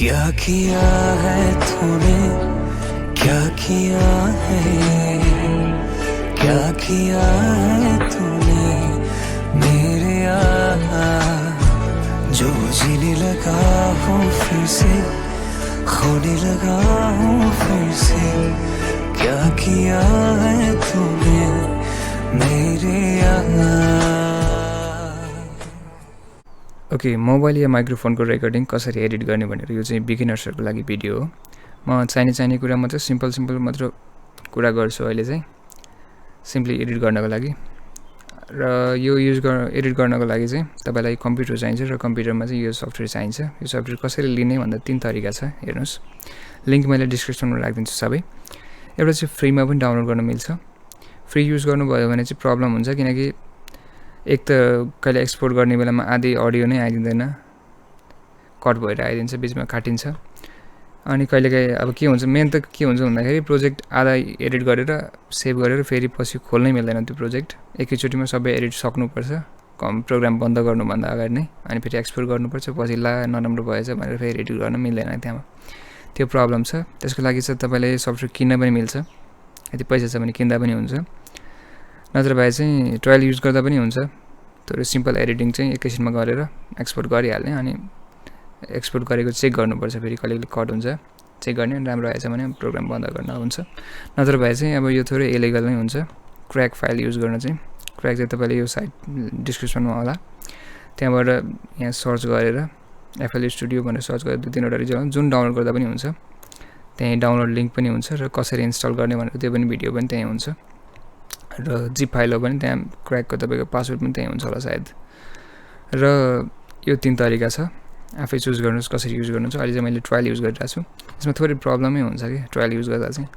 क्या किया है तूने, क्या किया है, क्या किया है तूने मेरे जो जीने लगा हूँ फिर से, खोने लगा हूँ फिर से। क्या किया है तूने मेरे ओके, मोबाइल या माइक्रोफोनको रेकर्डिङ कसरी एडिट गर्ने भनेर यो चाहिँ बिगिनर्सहरूको लागि भिडियो हो। म चाहिने कुरा मात्र सिम्पल मात्र कुरा गर्छु अहिले चाहिँ सिम्पली एडिट गर्नको लागि। र यो एडिट गर्नको लागि चाहिँ तपाईलाई कम्प्युटर चाहिन्छ र कम्प्युटरमा चाहिँ यो सफ्टवेयर चाहिन्छ। यो सफ्टवेयर कसरी लिने भन्दा 3 तरिका छ, हेर्नुस्। लिंक मैले डिस्क्रिप्सनमा राखिदिन्छु सबै। एउटा चाहिँ फ्रीमा पनि डाउनलोड गर्न मिल्छ। फ्री युज गर्नुभयो भने चाहिँ प्रब्लम हुन्छ, किनकि एक त कहिले एक्सपोर्ट गर्ने बेलामा आधी अडियो नै आइदिँदैन, कट भएर आइदिन्छ, बिचमा काटिन्छ। अनि कहिलेकाहीँ अब के हुन्छ, मेन त के हुन्छ भन्दाखेरि प्रोजेक्ट आधा एडिट गरेर सेभ गरेर फेरि पछि खोल्नै मिल्दैन त्यो प्रोजेक्ट। एकैचोटिमा सबै एडिट सक्नुपर्छ प्रोग्राम बन्द गर्नुभन्दा अगाडि नै, अनि फेरि एक्सपोर्ट गर्नुपर्छ। पछि ला नराम्रो भएछ भनेर फेरि एडिट गर्न मिल्दैन त्यहाँ, त्यो प्रब्लम छ। त्यसको लागि चाहिँ तपाईँले सफ्टवेयर किन्न पनि मिल्छ, यदि पैसा छ भने किन्दा पनि हुन्छ, नत्र भए चाहिँ ट्रायल युज गर्दा पनि हुन्छ। तर सिम्पल एडिटिङ चाहिँ एकैछिनमा गरेर एक्सपोर्ट गरिहाल्ने, अनि एक्सपोर्ट गरेको चेक गर्नुपर्छ, फेरि कहिले कट हुन्छ चेक गर्ने, राम्रो आएछ भने प्रोग्राम बन्द गर्न हुन्छ। नत्र भए चाहिँ अब यो थोरै इलिगल नै हुन्छ क्र्याक फाइल युज गर्न चाहिँ। क्र्याक चाहिँ तपाईँले यो साइट डिस्क्रिप्सनमा होला, त्यहाँबाट यहाँ सर्च गरेर FL स्टुडियो भनेर सर्च गरेर 2-3 वटा रिजल्ट जुन डाउनलोड गर्दा पनि हुन्छ। त्यहीँ डाउनलोड लिङ्क पनि हुन्छ र कसरी इन्स्टल गर्ने भनेर त्यो पनि भिडियो पनि त्यहीँ हुन्छ। र जिप फाइल हो भने त्यहाँ क्र्याकको तपाईँको पासवर्ड पनि त्यहीँ हुन्छ होला सायद। र यो 3 तरिका छ, आफै चुज गर्नुहोस् कसरी युज गर्नुहुन्छ। अहिले चाहिँ मैले ट्रायल युज गरिरहेको छु, यसमा थोरै प्रब्लमै हुन्छ कि ट्रायल युज गर्दा चाहिँ।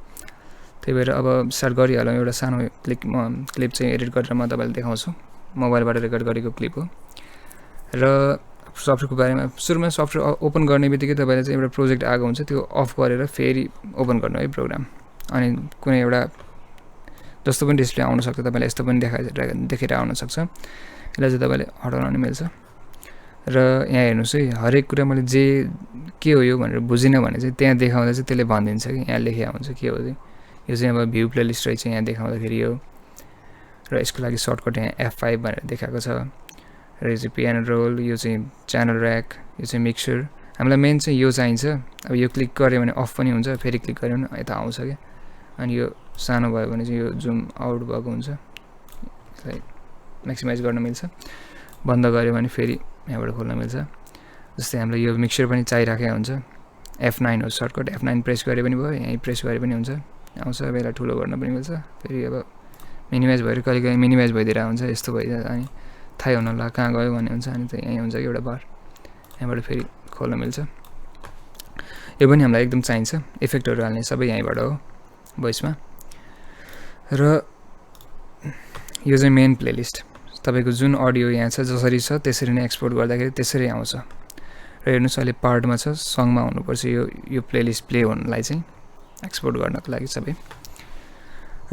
त्यही भएर अब स्टार्ट गरिहालौँ। एउटा सानो क्लिप चाहिँ एडिट गरेर म तपाईँलाई देखाउँछु। मोबाइलबाट रेकर्ड गरेको क्लिप हो। र सफ्टवेयरको बारेमा सुरुमा सफ्टवेयर ओपन गर्ने बित्तिकै तपाईँले चाहिँ एउटा प्रोजेक्ट आएको हुन्छ, त्यो अफ गरेर फेरि ओपन गर्नु है प्रोग्राम। अनि कुनै एउटा जस्तो पनि डिस्प्ले आउन सक्छ, तपाईँलाई यस्तो पनि देखेर आउन सक्छ। यसलाई चाहिँ तपाईँले हटाउन मिल्छ। र यहाँ हेर्नुहोस् है, हरेक कुरा मैले के हो यो भनेर बुझिनँ भने चाहिँ त्यहाँ देखाउँदा चाहिँ त्यसले भनिदिन्छ कि यहाँ लेखेको हुन्छ के हो चाहिँ। यो चाहिँ अब भ्यू प्लेलिस्ट रहेछ यहाँ देखाउँदाखेरि यो, र यसको लागि सर्टकट यहाँ F5 भनेर देखाएको छ। र यो चाहिँ पियानो रोल, यो चाहिँ च्यानल ऱ्याक, यो चाहिँ मिक्सर। हामीलाई मेन चाहिँ यो चाहिन्छ। अब यो क्लिक गऱ्यो भने अफ पनि हुन्छ, फेरि क्लिक गऱ्यो भने यता आउँछ क्या। अनि यो सानो भयो भने चाहिँ यो जुम आउट भएको हुन्छ, यसलाई म्याक्सिमाइज गर्न मिल्छ। बन्द गऱ्यो भने फेरि यहाँबाट खोल्न मिल्छ। जस्तै हामीलाई यो मिक्सर पनि चाहिराखेको हुन्छ, F9 हो सर्टकट। F9 प्रेस गरे पनि भयो, यहीँ प्रेस गरे पनि हुन्छ, आउँछ। अब यसलाई ठुलो गर्न पनि मिल्छ। फेरि अब मिनिमाइज भएर कहिलेकाहीँ मिनिमाइज भइदिरहेको हुन्छ, यस्तो भइदिन्छ, अनि थाहै हुन ला कहाँ गयो भन्ने हुन्छ। अनि त यहीँ हुन्छ कि एउटा बार, यहाँबाट फेरि खोल्न मिल्छ। यो पनि हामीलाई एकदम चाहिन्छ। इफेक्टहरू हाल्ने सबै यहीँबाट हो भोइसमा। र यो चाहिँ मेन प्लेलिस्ट, तपाईँको जुन अडियो यहाँ छ जसरी छ त्यसरी नै एक्सपोर्ट गर्दाखेरि त्यसरी आउँछ। र हेर्नुहोस् अहिले पार्टमा छ, सङमा हुनुपर्छ यो प्लेलिस्ट प्ले हुनलाई चाहिँ, एक्सपोर्ट गर्नको लागि सबै।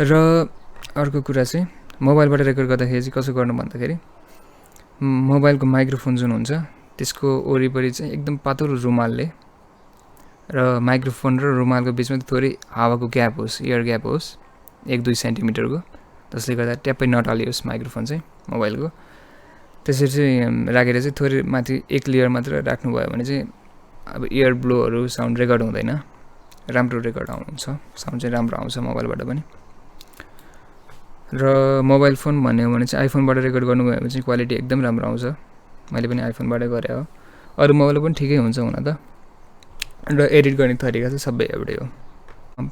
र अर्को कुरा चाहिँ मोबाइलबाट रेकर्ड गर्दाखेरि चाहिँ कसो गर्नु भन्दाखेरि मोबाइलको माइक्रोफोन जुन हुन्छ त्यसको वरिपरि चाहिँ एकदम पातलो रुमालले, र माइक्रोफोन र रुमालको बिचमा थोरै हावाको ग्याप होस्, एयर ग्याप होस् 1-2 सेन्टिमिटरको, जसले गर्दा ट्याप्पै नटालियोस् माइक्रोफोन चाहिँ मोबाइलको। त्यसरी चाहिँ राखेर चाहिँ थोरै माथि एक लेयर मात्र राख्नुभयो भने चाहिँ अब एयर ब्लोहरू साउन्ड रेकर्ड हुँदैन, राम्रो रेकर्ड आउँछ, साउन्ड चाहिँ राम्रो आउँछ मोबाइलबाट पनि। र मोबाइल फोन भन्ने हो भने चाहिँ आइफोनबाट रेकर्ड गर्नुभयो भने चाहिँ क्वालिटी एकदम राम्रो आउँछ। मैले पनि आइफोनबाटै गरेँ हो, अरू मोबाइल पनि ठिकै हुन्छ हुन त। र एडिट गर्ने तरिका चाहिँ सबै एउटै हो।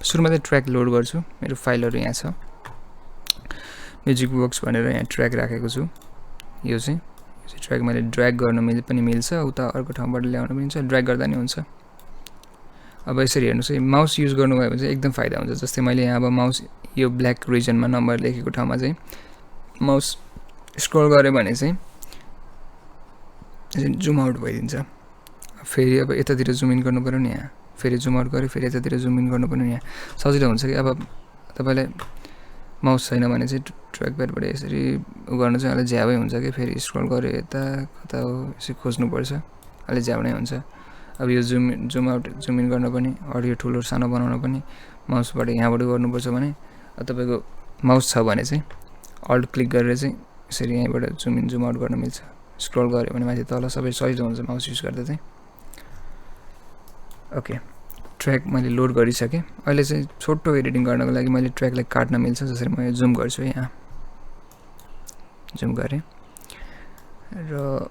सुरुमा चाहिँ ट्र्याक लोड गर्छु, मेरो फाइलहरू यहाँ छ, म्युजिक वर्क्स भनेर यहाँ ट्र्याक राखेको छु। यो चाहिँ ट्र्याक मैले ड्र्याग गर्न पनि मिल्छ, उता अर्को ठाउँबाट ल्याउन पनि मिल्छ, ड्र्याग गर्दा नि हुन्छ। अब यसरी हेर्नुहोस् है, माउस युज गर्नुभयो भने चाहिँ एकदम फाइदा हुन्छ। जस्तै मैले यहाँ अब माउस यो ब्ल्याक रिजनमा नम्बर लेखेको ठाउँमा चाहिँ माउस स्क्रोल गऱ्यो भने चाहिँ जुम आउट भइदिन्छ। फेरि अब यतातिर जुम इन गर्नु पऱ्यो नि, यहाँ फेरि जुम आउट गऱ्यो, फेरि यतातिर जुम इन गर्नु पऱ्यो नि, यहाँ सजिलो हुन्छ कि। अब तपाईँलाई माउस छैन भने चाहिँ ट्र्याक प्याडबाट यसरी गर्नु चाहिँ अलिक ज्याबै हुन्छ कि। फेरि स्क्रोल गऱ्यो यता कता हो यसरी खोज्नुपर्छ, अलिक ज्याउ नै हुन्छ। अब यो जुम आउट जुम इन गर्न पनि अडियो ठुलो सानो बनाउन पनि माउसबाट यहाँबाट गर्नुपर्छ भने तपाईको माउस छ भने चाहिँ अल्ट क्लिक गरेर चाहिँ यसरी यहाँबाट जुम इन जुम आउट गर्न मिल्छ स्क्रल गर्यो भने माथि तल सबै सजिलो हुन्छ माउस युज गर्दा चाहिँ ओके ट्र्याक मैले लोड गरिसकेँ अहिले चाहिँ छोटो एडिटिङ गर्नको लागि मैले ट्र्याकलाई काट्न मिल्छ जसरी म जुम गर्छु यहाँ जुम गरेँ र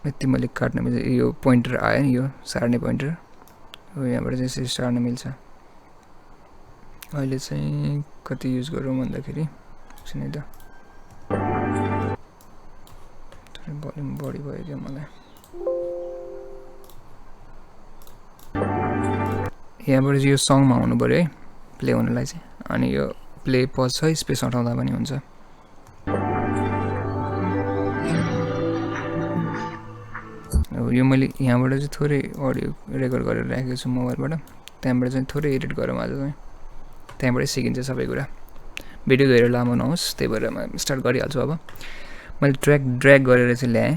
यति मैले काट्न मिल्छ यो पोइन्टर आयो नि यो सार्ने पोइन्टर हो यहाँबाट चाहिँ यसरी सार्न मिल्छ अहिले चाहिँ कति युज गरौँ भन्दाखेरि सुने त भोल्युम बढी भयो क्या मलाई यहाँबाट यो सङमा आउनु पर्यो है प्ले हुनलाई चाहिँ अनि यो प्ले पज छ स्पेस हटाउँदा पनि हुन्छ यो मैले यहाँबाट चाहिँ थोरै अडियो रेकर्ड गरेर राखेको छु मोबाइलबाट त्यहाँबाट चाहिँ थोरै एडिट गरौँ आज चाहिँ त्यहाँबाटै सिकिन्छ सबै कुरा भिडियो धेरै लामो नहोस् त्यही भएर म स्टार्ट गरिहाल्छु अब मैले ट्र्याक ड्र्याग गरेर चाहिँ ल्याएँ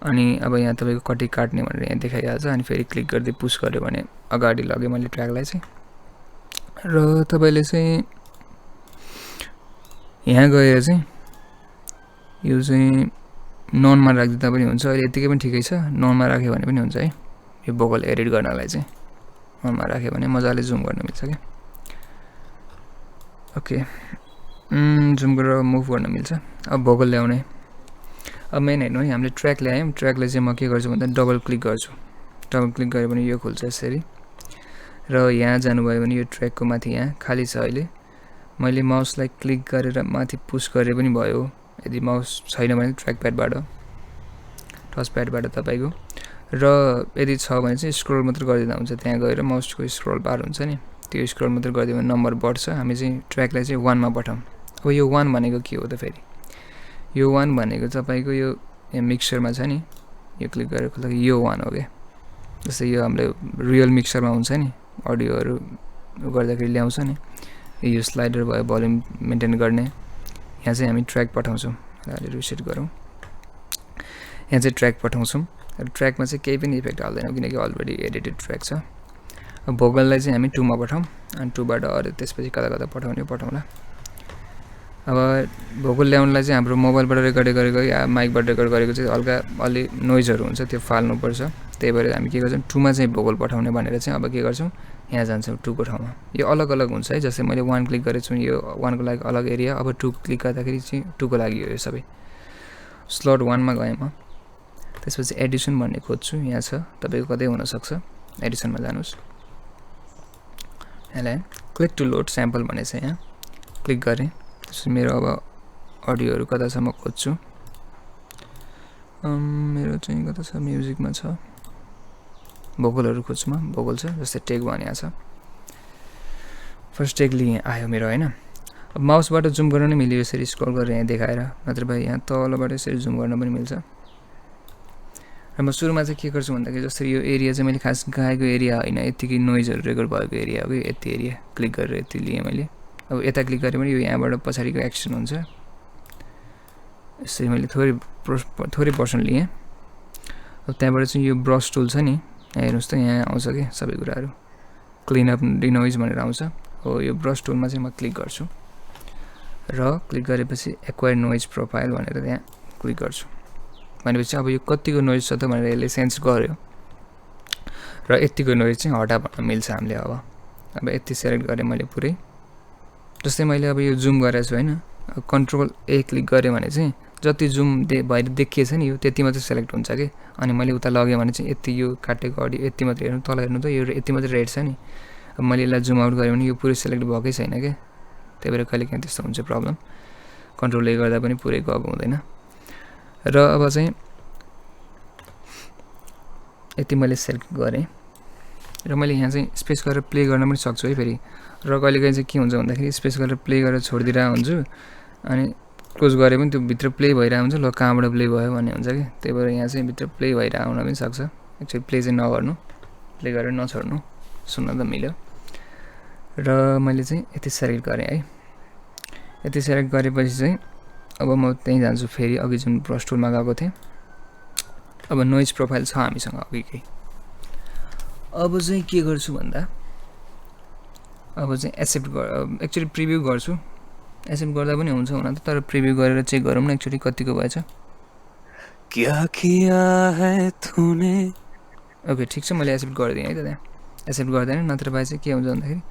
अनि अब यहाँ तपाईँको कति काट्ने भनेर यहाँ देखाइहाल्छ अनि फेरि क्लिक गर्दै पुस गर्यो भने अगाडि लगेँ मैले ट्र्याकलाई चाहिँ र तपाईँले चाहिँ यहाँ गएर चाहिँ यो चाहिँ ननमा राखिदिँदा पनि हुन्छ अहिले यतिकै पनि ठिकै छ ननमा राख्यो भने पनि हुन्छ है यो भोकल एडिट गर्नलाई चाहिँ ननमा राख्यो भने मजाले जुम गर्न मिल्छ क्या ओके जुम गरेर मुभ गर्न मिल्छ अब भोकल ल्याउने अब मेन हेर्नु है हामीले ट्र्याक ल्यायौँ ट्र्याकलाई चाहिँ म के गर्छु भन्दा डबल क्लिक गर्छु डबल क्लिक गऱ्यो भने यो खुल्छ यसरी र यहाँ जानुभयो भने यो ट्र्याकको माथि यहाँ खाली छ अहिले मैले माउसलाई क्लिक गरेर माथि पुस गरे पनि भयो यदि माउस छैन भने ट्र्याक प्याडबाट टच प्याडबाट तपाईँको र यदि छ भने चाहिँ स्क्रोल मात्र गरिदिँदा हुन्छ त्यहाँ गएर माउसको स्क्रोल बार हुन्छ नि त्यो स्क्रोल मात्र गरिदियो भने नम्बर बढ्छ हामी चाहिँ ट्र्याकलाई चाहिँ 1 मा पठाउँ अब यो 1 भनेको के हो त फेरि यो 1 भनेको तपाईँको यो मिक्सरमा छ नि यो क्लिक गरेर खोल्दा यो 1 हो क्या जस्तै यो हाम्रो रियल मिक्सरमा हुन्छ नि अडियोहरू गर्दाखेरि ल्याउँछ नि यो स्लाइडर भयो भोल्युम मेन्टेन गर्ने यहाँ चाहिँ हामी ट्र्याक पठाउँछौँ अहिले रिसेट गरौँ यहाँ चाहिँ ट्र्याक पठाउँछौँ र ट्र्याकमा चाहिँ केही पनि इफेक्ट हाल्दैनौँ किनकि अलरेडी एडिटेड ट्र्याक छ अब भोकललाई चाहिँ हामी 2 मा पठाउँ अनि 2 बाट अरू त्यसपछि कता कता पठाउने पठाउँला अब भोकल ल्याउनलाई चाहिँ हाम्रो मोबाइलबाट रेकर्ड गरेको या माइकबाट रेकर्ड गरेको चाहिँ हल्का अलि नोइजहरू हुन्छ त्यो फाल्नुपर्छ त्यही भएर हामी के गर्छौँ 2 मा चाहिँ भोकल पठाउने भनेर चाहिँ अब के गर्छौँ यहाँ जान्छौँ 2 को ठाउँमा यो अलग अलग हुन्छ है जस्तै मैले 1 क्लिक गरेको छु यो 1 को लागि अलग एरिया अब 2 क्लिक गर्दाखेरि चाहिँ 2 को लागि हो यो सबै स्लट 1 मा गएँ म त्यसपछि एडिसन भन्ने खोज्छु यहाँ छ तपाईँको कतै हुनसक्छ एडिसनमा जानुहोस् यसलाई क्लिक टु लोड स्याम्पल भन्ने छ यहाँ क्लिक गरेँ त्यसपछि मेरो अब अडियोहरू कतासम्म खोज्छु मेरो चाहिँ कता छ म्युजिकमा छ भोकलहरू खोज्छु म भोकल छ जस्तै टेक 1 यहाँ छ फर्स्ट टेक लिएँ आयो मेरो हैन अब माउसबाट जुम गर्न नै मिल्यो यसरी स्क्रल गरेर यहाँ देखाएर नत्र भए यहाँ तलबाट यसरी जुम गर्न पनि मिल्छ र म सुरुमा चाहिँ के गर्छु भन्दाखेरि जसरी यो एरिया चाहिँ मैले खास गाएको एरिया हैन यतिकै नोइजहरू रेकर्ड भएको एरिया हो कि यति एरिया क्लिक गरेर यति लिएँ मैले अब यता क्लिक गरेँ भने यो यहाँबाट पछाडिको एक्सन हुन्छ यसरी मैले थोरै पर्सन लिएँ अब त्यहाँबाट चाहिँ यो ब्रस टुल छ नि यहाँ हेर्नुहोस् त यहाँ आउँछ कि सबै कुराहरू क्लिन अप डिनोइज भनेर आउँछ हो यो ब्रस टुलमा चाहिँ म क्लिक गर्छु र क्लिक गरेपछि एक्वायर नोइज प्रोफाइल भनेर त्यहाँ क्लिक गर्छु भनेपछि अब यो कतिको नोइज छ त भनेर यसले सेन्स गर्यो र यतिको नोइज चाहिँ हटा भन्न मिल्छ हामीले अब यति सेलेक्ट गरेँ मैले पुरै जस्तै मैले अब यो जुम गरेको छु हैन कन्ट्रोल ए क्लिक गरेँ भने चाहिँ जति जुम भएर देखिएछ नि यो त्यति मात्रै सेलेक्ट हुन्छ कि अनि मैले उता लगेँ भने चाहिँ यति यो काटेको अडियो यति मात्रै हेर्नु तल हेर्नु त यो यति मात्रै रेड छ नि अब मैले यसलाई जुम आउट गरेँ भने यो पुरै सेलेक्ट भएकै छैन क्या त्यही भएर कहिलेकाहीँ त्यस्तो हुन्छ प्रब्लम कन्ट्रोल ए गर्दा पनि पुरै गएको हुँदैन र अब चाहिँ यति मैले सेलेक्ट गरेँ र मैले यहाँ चाहिँ स्पेस गरेर प्ले गर्न पनि सक्छु है फेरि र कहिलेकाहीँ चाहिँ के हुन्छ भन्दाखेरि स्पेस गरेर प्ले गरेर छोडिदिरहेको हुन्छु अनि क्लोज गरे पनि त्यो भित्र प्ले भइरहेको हुन्छ ल कहाँबाट प्ले भयो भन्ने हुन्छ कि त्यही भएर यहाँ चाहिँ भित्र प्ले भइरहेको हुन पनि सक्छ एक्चुअली प्ले चाहिँ नगर्नु प्ले गरेर नछोड्नु सुन्न त मिल्यो र मैले चाहिँ यति सेलेक्ट गरेँ है यति सेलेक्ट गरेपछि चाहिँ अब म त्यहीँ जान्छु फेरि अघि जुन ब्रस टुलमा गएको थिएँ अब नोइज प्रोफाइल छ हामीसँग अघिकै अब चाहिँ के गर्छु भन्दा अब चाहिँ एक्चुअली प्रिभ्यू गर्छु। एक्सेप्ट गर्दा पनि हुन्छ हुन त, तर प्रिभ्यू गरेर चेक गरौँ न एक्चुअली कतिको भएछ। क्या किया है तूने। ओके ठिक छ, मैले एक्सेप्ट गरिदिएँ है त। त्यहाँ एक्सेप्ट गर्दैन, नत्र भए चाहिँ के हुन्छ भन्दाखेरि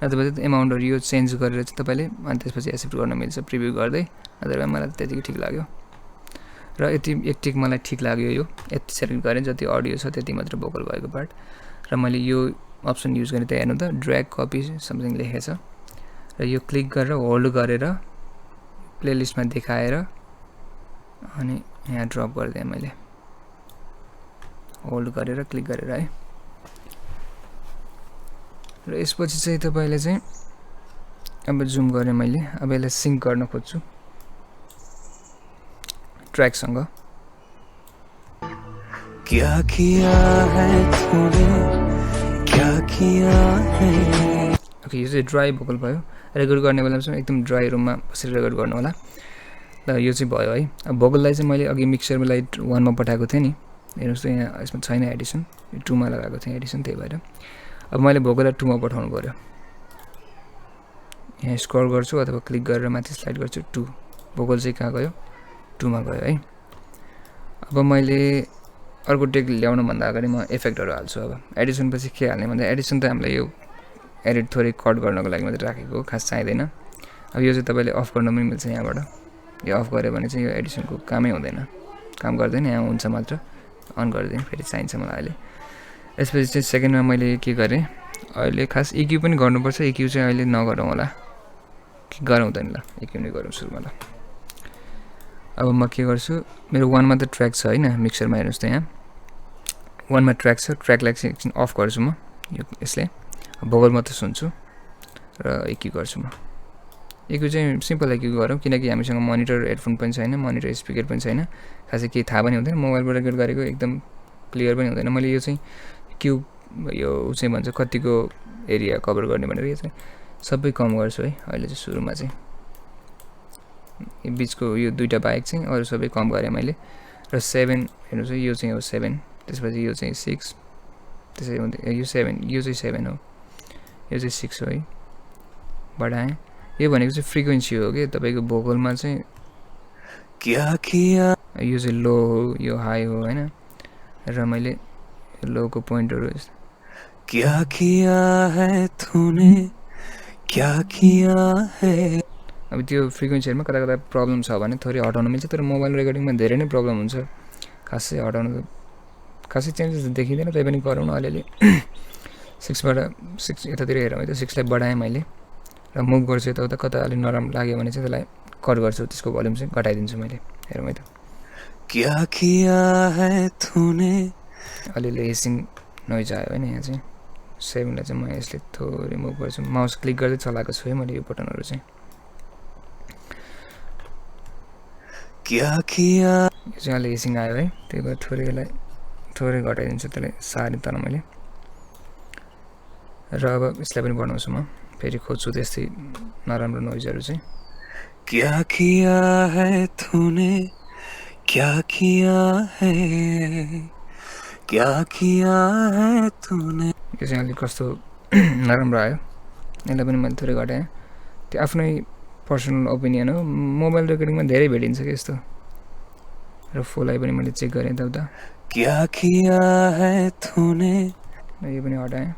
नत्र भए एमाउन्टहरू यो चेन्ज गरेर चाहिँ तपाईँले अनि त्यसपछि एक्सेप्ट गर्न मिल्छ प्रिभ्यू गर्दै। नत्र भए मलाई त्यतिकै ठिक लाग्यो र यति एक टिक मलाई ठिक लाग्यो। यो यति सेलेक्ट गरेँ जति अडियो छ त्यति मात्र भोकल भएको पार्ट। र मैले यो अप्सन युज गरेँ, त हेर्नु त ड्र्याग कपी समथिङ लेखेको छ र यो क्लिक गरेर होल्ड गरेर प्लेलिस्टमा देखाएर अनि यहाँ ड्रप गरिदिएँ मैले, होल्ड गरेर क्लिक गरेर है। र यसपछि चाहिँ तपाईँले चाहिँ अब जुम गरेँ मैले, अब यसलाई सिङ्क गर्न खोज्छु ट्र्याकसँग। क्या किया है तूने, क्या किया है। ओके यो चाहिँ ड्राई भोकल भयो। रेकर्ड गर्ने बेलामा चाहिँ एकदम ड्राई रुममा बसेर रेकर्ड गर्नु होला। ल यो चाहिँ भयो है। अब भोकललाई चाहिँ मैले अघि मिक्सरमा लाइट 1 मा पठाएको थिएँ नि, हेर्नुहोस् त यहाँ यसमा छैन एडिसन, यो 2 मा लगाएको थिएँ एडिसन, त्यही भएर अब मैले भोकललाई 2 मा पठाउनु पर्यो। यहाँ स्क्रल गर्छु अथवा क्लिक गरेर माथि स्लाइड गर्छु 2, भोकल चाहिँ कहाँ गयो 2 मा गयो है। अब मैले अर्को टेक ल्याउनु भन्दा अगाडि म इफेक्टहरू हाल्छु। अब एडिसन पछि के हाल्ने भन्दा एडिसन त हामीलाई यो एडिट थोरै कट गर्नको लागि मात्रै राखेको, खास चाहिँदैन। अब यो चाहिँ तपाईँले अफ गर्न पनि मिल्छ यहाँबाट, यो अफ गऱ्यो भने चाहिँ यो एडिसनको कामै हुँदैन, काम गर्दैन, यहाँ हुन्छ मात्र। अन गरिदिएँ, फेरि चाहिन्छ मलाई अहिले। यसपछि चाहिँ सेकेन्डमा मैले के गरेँ, अहिले खास इक्यू पनि गर्नुपर्छ। इक्यू चाहिँ अहिले नगरौँ होला, कि गरौँ त नि, ल इक्यू नै गरौँ सुरुमा। ल अब म के गर्छु, मेरो 1 मा त ट्र्याक छ होइन, मिक्सरमा हेर्नुहोस् त यहाँ 1 मा ट्र्याक छ। ट्र्याकलाई चाहिँ एकछिन अफ गर्छु म, यो यसले भोकल मात्र सुन्छु र इक्यू गर्छु म। इक्यू चाहिँ सिम्पल इक्यू गरौँ, किनकि हामीसँग मोनिटर हेडफोन पनि छैन, मोनिटर स्पिकर पनि छैन, खासै केही थाहा पनि हुँदैन। मोबाइलबाट रेकर्ड गरेको एकदम क्लियर पनि हुँदैन। मैले यो चाहिँ क्युब यो चाहिँ भन्छ कतिको एरिया कभर गर्ने भनेर यो चाहिँ सबै कम गर्छु है अहिले चाहिँ सुरुमा चाहिँ। यो बिचको यो दुईटा बाहेक चाहिँ अरू सबै कम गरेँ मैले। र 7 हेर्नुहोस् है, यो चाहिँ हो 7, त्यसपछि यो चाहिँ 6, त्यसै यो 7, यो चाहिँ 7 हो, यो चाहिँ 6 हो है, बढाएँ। यो भनेको चाहिँ फ्रिक्वेन्सी हो कि तपाईँको भोकलमा चाहिँ क्या किया, यो चाहिँ लो हो, यो हाई हो होइन। र मैले लोको पोइन्टहरू क्या किया है तूने, क्या किया है। अब त्यो फ्रिक्वेन्सीहरुमा कता कता प्रब्लम छ भने थोरै हटाउन मिल्छ, तर मोबाइल रेकर्डिङमा धेरै नै प्रब्लम हुन्छ। खासै हटाउन खासै चेन्जेस देखिँदैन, तै पनि गरौँ न अलिअलि। 6 बाट 6 यतातिर हेरौँ है त, 6 लाई बढाएँ मैले र मुभ गर्छु यताउता, कता अलि नराम्रो लाग्यो भने चाहिँ त्यसलाई कट गर्छु, त्यसको भोल्युम चाहिँ घटाइदिन्छु मैले। हेरौँ है त, क्या किया है तूने, अलिअलि हेसिङ नोइज आयो हैन। यहाँ चाहिँ 7 लाई चाहिँ म यसले थोरै मुभ गर्छु, माउस क्लिक गर्दै चलाएको छु है मैले यो बटनहरु चाहिँ। क्या किया, यो चाहिँ अलि हेसिङ आयो है, त्यही भएर थोरै यसलाई थोरै घटाइदिन्छु त्यसलाई सारी तल मैले। र अब यसलाई पनि बढाउँछु म, फेरि खोज्छु त्यस्तै नराम्रो नोइजहरु चाहिँ। क्या किया है तूने, क्या किया है, क्या किया है तूने। यो चाहिँ अलि कस्तो नराम्रो आयो, यसलाई पनि मैले थोरै घटाएँ। त्यो आफ्नै पर्सनल ओपिनियन हो, मोबाइल रेकर्डिङमा धेरै भेटिन्छ के यस्तो। र फुललाई पनि मैले चेक गरेँ यताउता। क्या किया है तूने, यो पनि हटाएँ,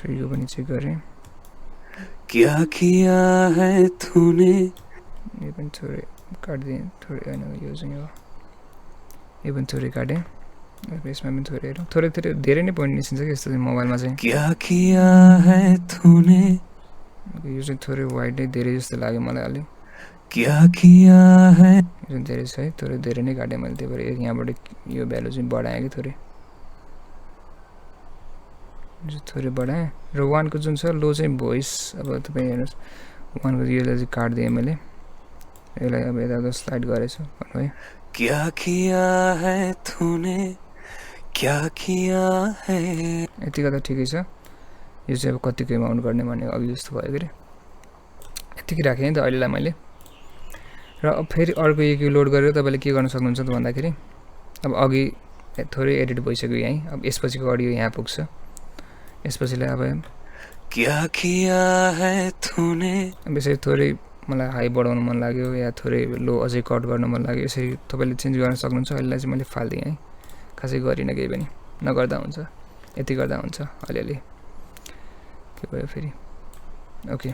यो पनि चेक गरेँ। क्या किया है तूने, यो पनि थोरै काट्दिएँ, थोरै हैन यो चाहिँ हो, यो पनि थोरै काटेँ। यसमा पनि थोरै हेरौँ, थोरै थोरै धेरै नै पोइन्ट निस्किन्छ कि यस्तो चाहिँ मोबाइलमा चाहिँ। क्या किया है तूने, यो चाहिँ थोरै वाइड नै धेरै जस्तो लाग्यो मलाई अलि। क्या किया है, यो चाहिँ धेरै छ है, थोरै धेरै नै काटेँ मैले, त्यही भएर यहाँबाट यो भ्यालु चाहिँ बढाएँ कि थोरै, थोरै बढाएँ। र 1 को जुन छ लो चाहिँ भोइस, अब तपाईँ हेर्नुहोस् 1 को यसलाई चाहिँ काट्दिएँ मैले, यसलाई अब यता स्लाइड गरेछु भन्नु है। क्या किया है तूने, क्या किया है। यतिको त ठिकै छ, यो चाहिँ अब कतिको एमाउन्ट गर्ने भन्ने अघि जस्तो भयो के, यतिकै राखेँ नि त अहिलेलाई मैले। र अब फेरि अर्को एक लोड गरेर तपाईँले के गर्न सक्नुहुन्छ त भन्दाखेरि, अब अघि थोरै एडिट भइसक्यो यहीँ। अब यसपछिको अडियो यहाँ पुग्छ। यसपछिलाई अब क्या किया है तूने यसरी थोरै मलाई हाई बढाउन मन लाग्यो या थोरै लो अझै कट गर्न मन लाग्यो, यसरी तपाईँले चेन्ज गर्न सक्नुहुन्छ। अहिलेलाई चाहिँ मैले फालिदिएँ है, खासै गरिनँ केही पनि, नगर्दा हुन्छ, यति गर्दा हुन्छ अलिअलि। के भयो फेरि? ओके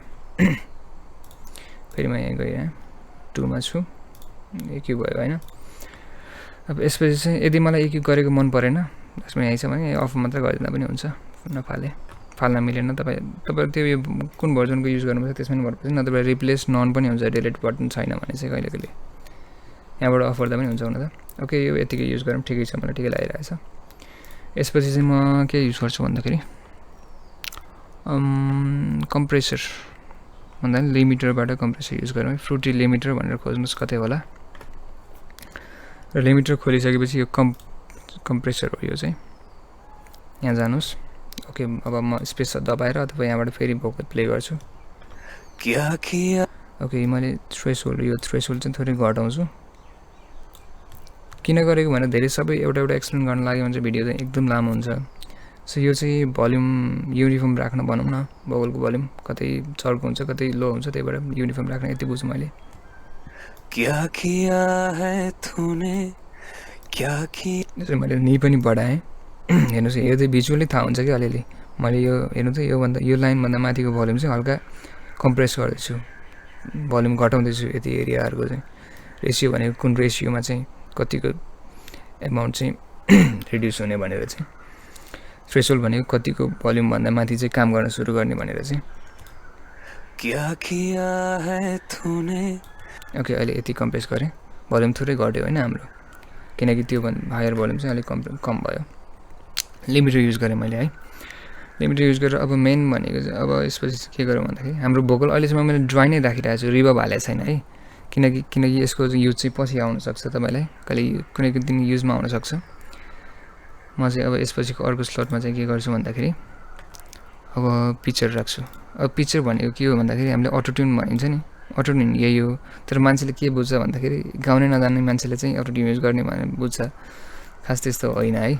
फेरि म यहाँ गइरहेँ, 2 मा छु, EQ भयो होइन। अब यसपछि चाहिँ यदि मलाई EQ गरेको मन परेन, यसमा यहीँ छ भने अफ मात्र गरिदिँदा पनि हुन्छ, फाल्न मिलेन। तपाईँ त्यो यो कुन भर्जनको युज गर्नुपर्छ त्यसमा पनि भर्नुपर्छ, नत्र रिप्लेस नन पनि हुन्छ, डिलिट बटन छैन भने चाहिँ कहिले कहिले यहाँबाट अफ गर्दा पनि हुन्छ हुन त। ओके यो यतिकै युज गरौँ, ठिकै छ, मलाई ठिकै लागिरहेछ। यसपछि चाहिँ म के युज गर्छु भन्दाखेरि कम्प्रेसर भन्दा पनि लिमिटरबाट कम्प्रेसर युज गरौँ है। फ्रुटी लिमिटर भनेर खोज्नुहोस् कतै होला, र लिमिटर खोलिसकेपछि यो कम्प्रेसर हो यो चाहिँ, यहाँ जानुहोस्। ओके अब म स्पेस दबाएर अथवा यहाँबाट फेरि भोकल प्ले गर्छु। क्या किया ओके मैले थ्रेसहोल्ड चाहिँ थोरै घटाउँछु। किन गरेको भने धेरै सबै एउटा एक्सप्लेन गर्न लाग्यो भने चाहिँ भिडियो चाहिँ एकदम लामो हुन्छ। सो यो चाहिँ भोल्युम युनिफर्म राख्न भनौँ न, भोकलको भोल्युम कतै चर्को हुन्छ कतै लो हुन्छ, त्यही भएर युनिफर्म राख्न यति बुझ्छु मैले। क्या किया है तूने क्या किया मैले नि पनि बढाएँ। हेर्नुहोस् यो चाहिँ भिजुअली थाहा हुन्छ कि अलिअलि मैले यो हेर्नु चाहिँ यो लाइनभन्दा माथिको भोल्युम चाहिँ हल्का कम्प्रेस गर्दैछु, भोल्युम घटाउँदैछु यति एरियाहरूको चाहिँ। रेसियो भनेको कुन रेसियोमा चाहिँ कतिको एमाउन्ट चाहिँ रिड्युस हुने भनेर चाहिँ, थ्रेसहोल्ड भनेको कतिको भोल्युमभन्दा माथि चाहिँ काम गर्न सुरु गर्ने भनेर चाहिँ। क्या किया है तूने ओके अहिले यति कम्प्रेस गरेँ, भोल्युम थोरै घट्यो होइन हाम्रो, किनकि त्यो हायर भोल्युम चाहिँ अलिक कम भयो। लिमिटर युज गरेँ मैले है। लिमिटर युज गरेर अब मेन भनेको चाहिँ अब यसपछि के गरौँ भन्दाखेरि हाम्रो भोकल अहिलेसम्म मैले ड्राई नै राखिरहेको छु, रिभर्ब हालेको छैन है, किनकि यसको युज चाहिँ पछि आउनसक्छ, तपाईँलाई कहिले कुनै दिन युजमा आउनसक्छ। म चाहिँ अब यसपछिको अर्को स्लटमा चाहिँ के गर्छु भन्दाखेरि अब पिक्चर राख्छु। अब पिक्चर भनेको के हो भन्दाखेरि हामीले अटोट्युन भनिन्छ नि, अटोट्युन यही हो। तर मान्छेले के बुझ्छ भन्दाखेरि गाउने नजान्ने मान्छेले चाहिँ अटोट्युन युज गर्ने भनेर बुझ्छ, खास त्यस्तो होइन है।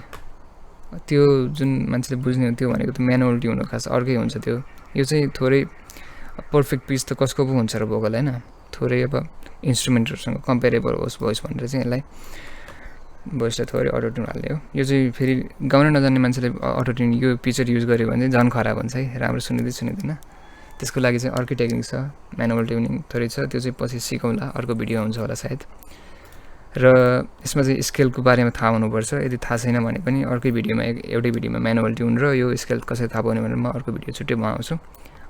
त्यो जुन मान्छेले बुझ्ने हो त्यो भनेको त म्यानुअल ट्युन हो, खास अर्कै हुन्छ त्यो। यो चाहिँ थोरै पर्फेक्ट पिच त कसको पो हुन्छ र भोकल होइन, थोरै अब इन्स्ट्रुमेन्टहरूसँग कम्पेरेबल होस् भोइस भनेर चाहिँ यसलाई भोइसलाई थोरै अटोट्युन हाल्ने हो। यो चाहिँ फेरि गाउन नजान्ने मान्छेले अटोट्युन यो पिक्चर युज गर्यो भने चाहिँ झन् खराब हुन्छ है, राम्रो सुनिँदैन। त्यसको लागि चाहिँ अर्कै टेक्निक छ, म्यानुअल ट्युनिङ थोरै छ, त्यो चाहिँ पछि सिकौँला, अर्को भिडियो हुन्छ होला सायद। र यसमा चाहिँ स्केलको बारेमा थाहा हुनुपर्छ, यदि थाहा छैन भने पनि अर्कै भिडियोमा एउटै भिडियोमा म्यानुअल ट्युन र यो स्केल कसरी थाहा पाउने भनेर म अर्को भिडियो छुट्टै बनाउँछु।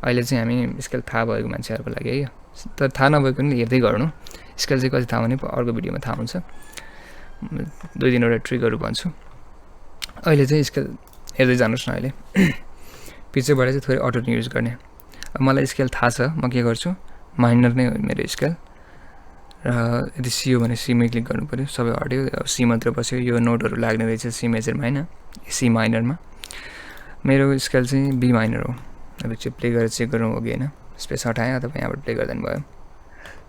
अहिले चाहिँ हामी स्केल थाहा भएको मान्छेहरूको लागि है, तर थाहा नभएको पनि हेर्दै गर्नु, स्केल चाहिँ कति थाहा हुने अर्को भिडियोमा थाहा हुन्छ। 2-3वटा ट्रिकहरू भन्छु, अहिले चाहिँ स्केल हेर्दै जानुहोस् न। अहिले पिक्चरबाट चाहिँ थोरै अटोट्युन युज गर्ने। अब मलाई स्केल थाहा छ, म के गर्छु, माइनर नै हो मेरो स्केल, र यदि सी हो भने सीमै क्लिक गर्नु पऱ्यो, सबै हट्यो, सी मात्र बस्यो, यो नोटहरू लाग्ने रहेछ सी मेजरमा होइन, सी माइनरमा। मेरो स्केल चाहिँ बी माइनर हो। अब चाहिँ प्ले गरेर चेक गरौँ हो कि होइन, स्पेस हटाएँ अथवा यहाँबाट प्ले गर्दा पनि भयो।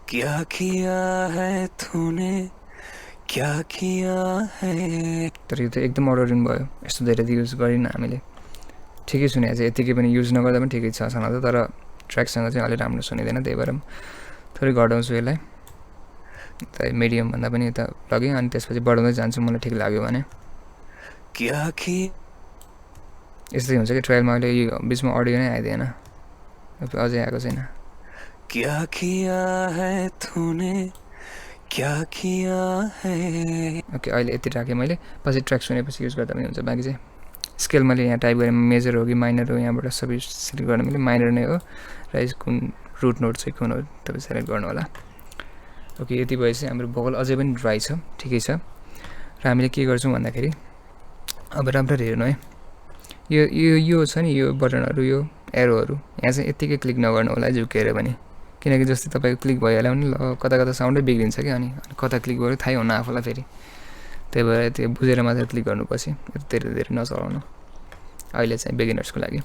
क्या किया है तूने क्या किया है। तर यो त एकदम अटोट्युन भयो, यस्तो धेरै युज गरिनँ हामीले, ठिकै सुनेको चाहिँ यतिकै पनि युज नगर्दा पनि ठिकै छ त, तर ट्र्याकसँग चाहिँ अलिक राम्रो सुनिँदैन, त्यही भएर थोरै घटाउँछु यसलाई। त मिडियम भन्दा पनि यता लगेँ, अनि त्यसपछि बढाउँदै जान्छु मलाई ठिक लाग्यो भने। यस्तै हुन्छ कि ट्रायलमा अहिले यो बिचमा अडियो नै आइदिएन, अझै आएको छैन। क्या किया है तूने क्या किया है। ओके अहिले यति राखेँ मैले, पछि ट्र्याक सुनेपछि युज गर्दा पनि हुन्छ। बाँकी चाहिँ स्केल मैले यहाँ टाइप गरेँ, मेजर हो कि माइनर हो, यहाँबाट सबै सिलेक्ट गर्न मैले माइनर नै हो, र कुन रुट नोट चाहिँ कुन हो तपाईँ सेलेक्ट गर्नु होला। ओके यति भएपछि हाम्रो भोकल अझै पनि ड्राई छ, ठिकै छ। र हामीले के गर्छौँ भन्दाखेरि अब राम्ररी हेर्नु है, यो छ नि यो बटनहरू, यो एरोहरू, यहाँ चाहिँ यत्तिकै क्लिक नगर्नु होला झुकेर पनि, किनकि जस्तै तपाईँको क्लिक भइहाल्यो भने कता साउन्डै बिग्रिन्छ कि, अनि कता क्लिक गर्यो थाहै हुन आफूलाई फेरि, त्यही भएर त्यो बुझेर मात्र क्लिक गर्नुपर्छ, धेरै नचलाउनु अहिले चाहिँ बिगिनर्सको लागि।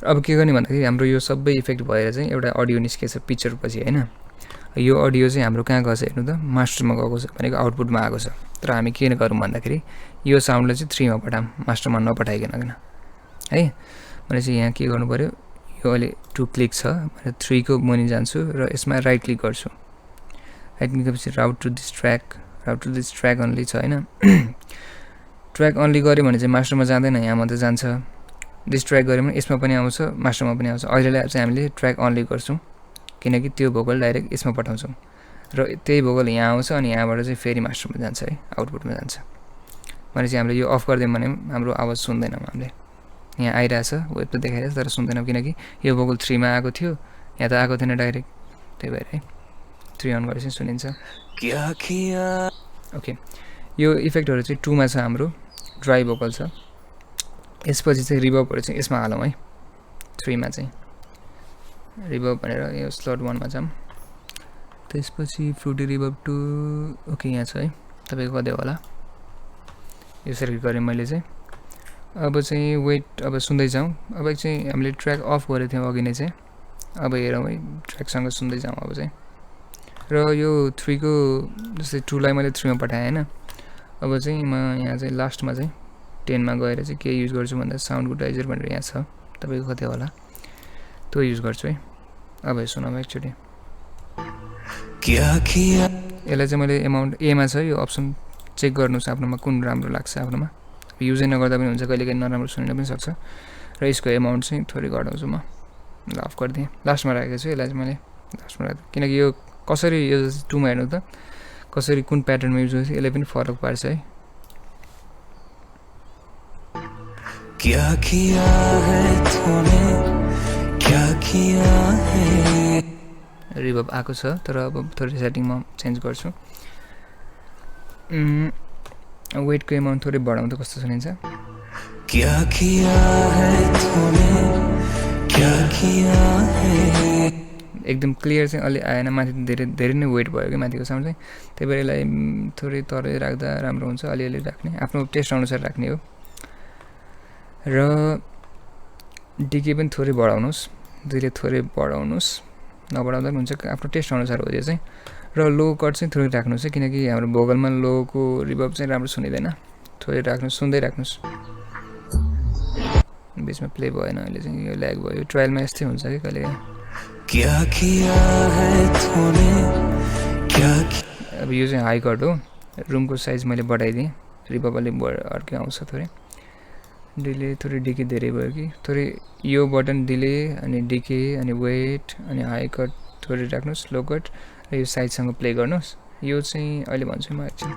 अब के गर्ने भन्दाखेरि हाम्रो यो सबै इफेक्ट भएर चाहिँ एउटा अडियो निस्केछ पिक्चर पछि होइन, यो अडियो चाहिँ हाम्रो कहाँ गएको छ हेर्नु त, मास्टरमा गएको छ भनेको आउटपुटमा आएको छ। तर हामी के गरौँ भन्दाखेरि यो साउन्डलाई चाहिँ 3 मा पठाऊँ, मास्टरमा नपठाइकन है। भनेपछि यहाँ के गर्नु पऱ्यो, यो अहिले 2 क्लिक छ भने 3 को मुनि जान्छु र यसमा राइट क्लिक गर्छु। राइट क्लिक गरेपछि राउट टु दिस ट्र्याक अन्ली छ हैन। ट्र्याक अन्ली गऱ्यो भने चाहिँ मास्टरमा जाँदैन, यहाँ मात्रै जान्छ। दिस ट्र्याक गऱ्यो भने यसमा पनि आउँछ, मास्टरमा पनि आउँछ। अहिलेलाई चाहिँ हामीले ट्र्याक अन्ली गर्छौँ किनकि त्यो भोकल डाइरेक्ट यसमा पठाउँछौँ र त्यही भोकल यहाँ आउँछ अनि यहाँबाट चाहिँ फेरि मास्टरमा जान्छ है, आउटपुटमा जान्छ। भनेपछि हामीले यो अफ गरिदियौँ भने हाम्रो आवाज सुन्दैनौँ। हामीले यहाँ आइरहेछ, वेब त देखाइरहेछ तर सुन्दैनौँ किनकि यो भोकल 3 मा आएको थियो, यहाँ त आएको थिएन डाइरेक्ट, त्यही भएर है 3 अन गरेपछि सुनिन्छ। ओके, यो इफेक्टहरू चाहिँ 2 मा छ हाम्रो, ड्राई भोकल छ। यसपछि चाहिँ रिभर्बहरू चाहिँ यसमा हालौँ है, 3 मा चाहिँ रिभर्ब भनेर यो स्लट 1 मा जाऊँ। त्यसपछि फ्रुटी रिभर्ब 2 ओके यहाँ छ है, तपाईँको कतै होला। यो सेलेक्ट गरेँ मैले चाहिँ। अब चाहिँ वेट, अब सुन्दै जाउँ। अब चाहिँ हामीले ट्र्याक अफ गरेको थियौँ अघि नै चाहिँ, अब हेरौँ है ट्र्याकसँग सुन्दै जाउँ अब चाहिँ। र यो 3 को जस्तै 2 लाई मैले 3 मा पठाएँ हैन। अब चाहिँ म यहाँ चाहिँ लास्टमा चाहिँ 10 मा गएर चाहिँ के युज गर्छु भन्दा साउन्ड गुटाइजर भनेर यहाँ छ, तपाईँको कतै होला, त्यो युज गर्छु है। अब सुनौँ एकचोटि। यसलाई चाहिँ मैले एमाउन्ट ए मा छ, यो अप्सन चेक गर्नुहोस् आफ्नोमा कुन राम्रो लाग्छ आफ्नोमा। युजै नगर्दा पनि हुन्छ, कहिलेकाहीँ नराम्रो सुनिन पनि सक्छ। र यसको एमाउन्ट चाहिँ थोरै घटाउँछु म, ल अफ गरिदिएँ। लास्टमा राखेको छु यसलाई चाहिँ मैले, लास्टमा राखेँ किनकि यो कसरी यो 2 मा हेर्नु त कसरी कुन प्याटर्नमा युज गर्छ यसले पनि फरक पार्छ है। रिभर्ब आएको छ तर अब थोरै सेटिङमा चेन्ज गर्छु। वेटको एमाउन्ट थोरै बढाउँदा कस्तो सुनिन्छ। एकदम क्लियर चाहिँ अलि आएन, माथि धेरै नै वेट भयो कि माथिको साउन्ड चाहिँ, त्यही भएर यसलाई थोरै तरै राख्दा राम्रो हुन्छ। अलिअलि राख्ने, आफ्नो टेस्ट अनुसार राख्ने हो। र डिके पनि थोरै बढाउनुहोस्, दुईले थोरै बढाउनुहोस्, नबढाउँदा पनि हुन्छ, आफ्नो टेस्ट अनुसार हो यो चाहिँ। र लो कट चाहिँ थोरै राख्नुहोस् है किनकि हाम्रो भोकलमा लोको रिभर्ब चाहिँ राम्रो सुनिँदैन, थोरै राख्नुहोस्, सुन्दै राख्नुहोस्। बिचमा प्ले भएन अहिले चाहिँ, यो ल्याग भयो। ट्रायलमा यस्तै हुन्छ कि कहिले। अब यो चाहिँ हाई कट हो, रुमको साइज मैले बढाइदिएँ, रिभर्ब अलिक अर्कै आउँछ थोरै। डिले थोरै डिके धेरै भयो कि, थोरै यो बटन डिले अनि डिके अनि वेट अनि हाई कट थोरै राख्नुहोस्, लो कट र यो साइजसँग प्ले गर्नुहोस्। यो चाहिँ अहिले भन्छु म एकछिन।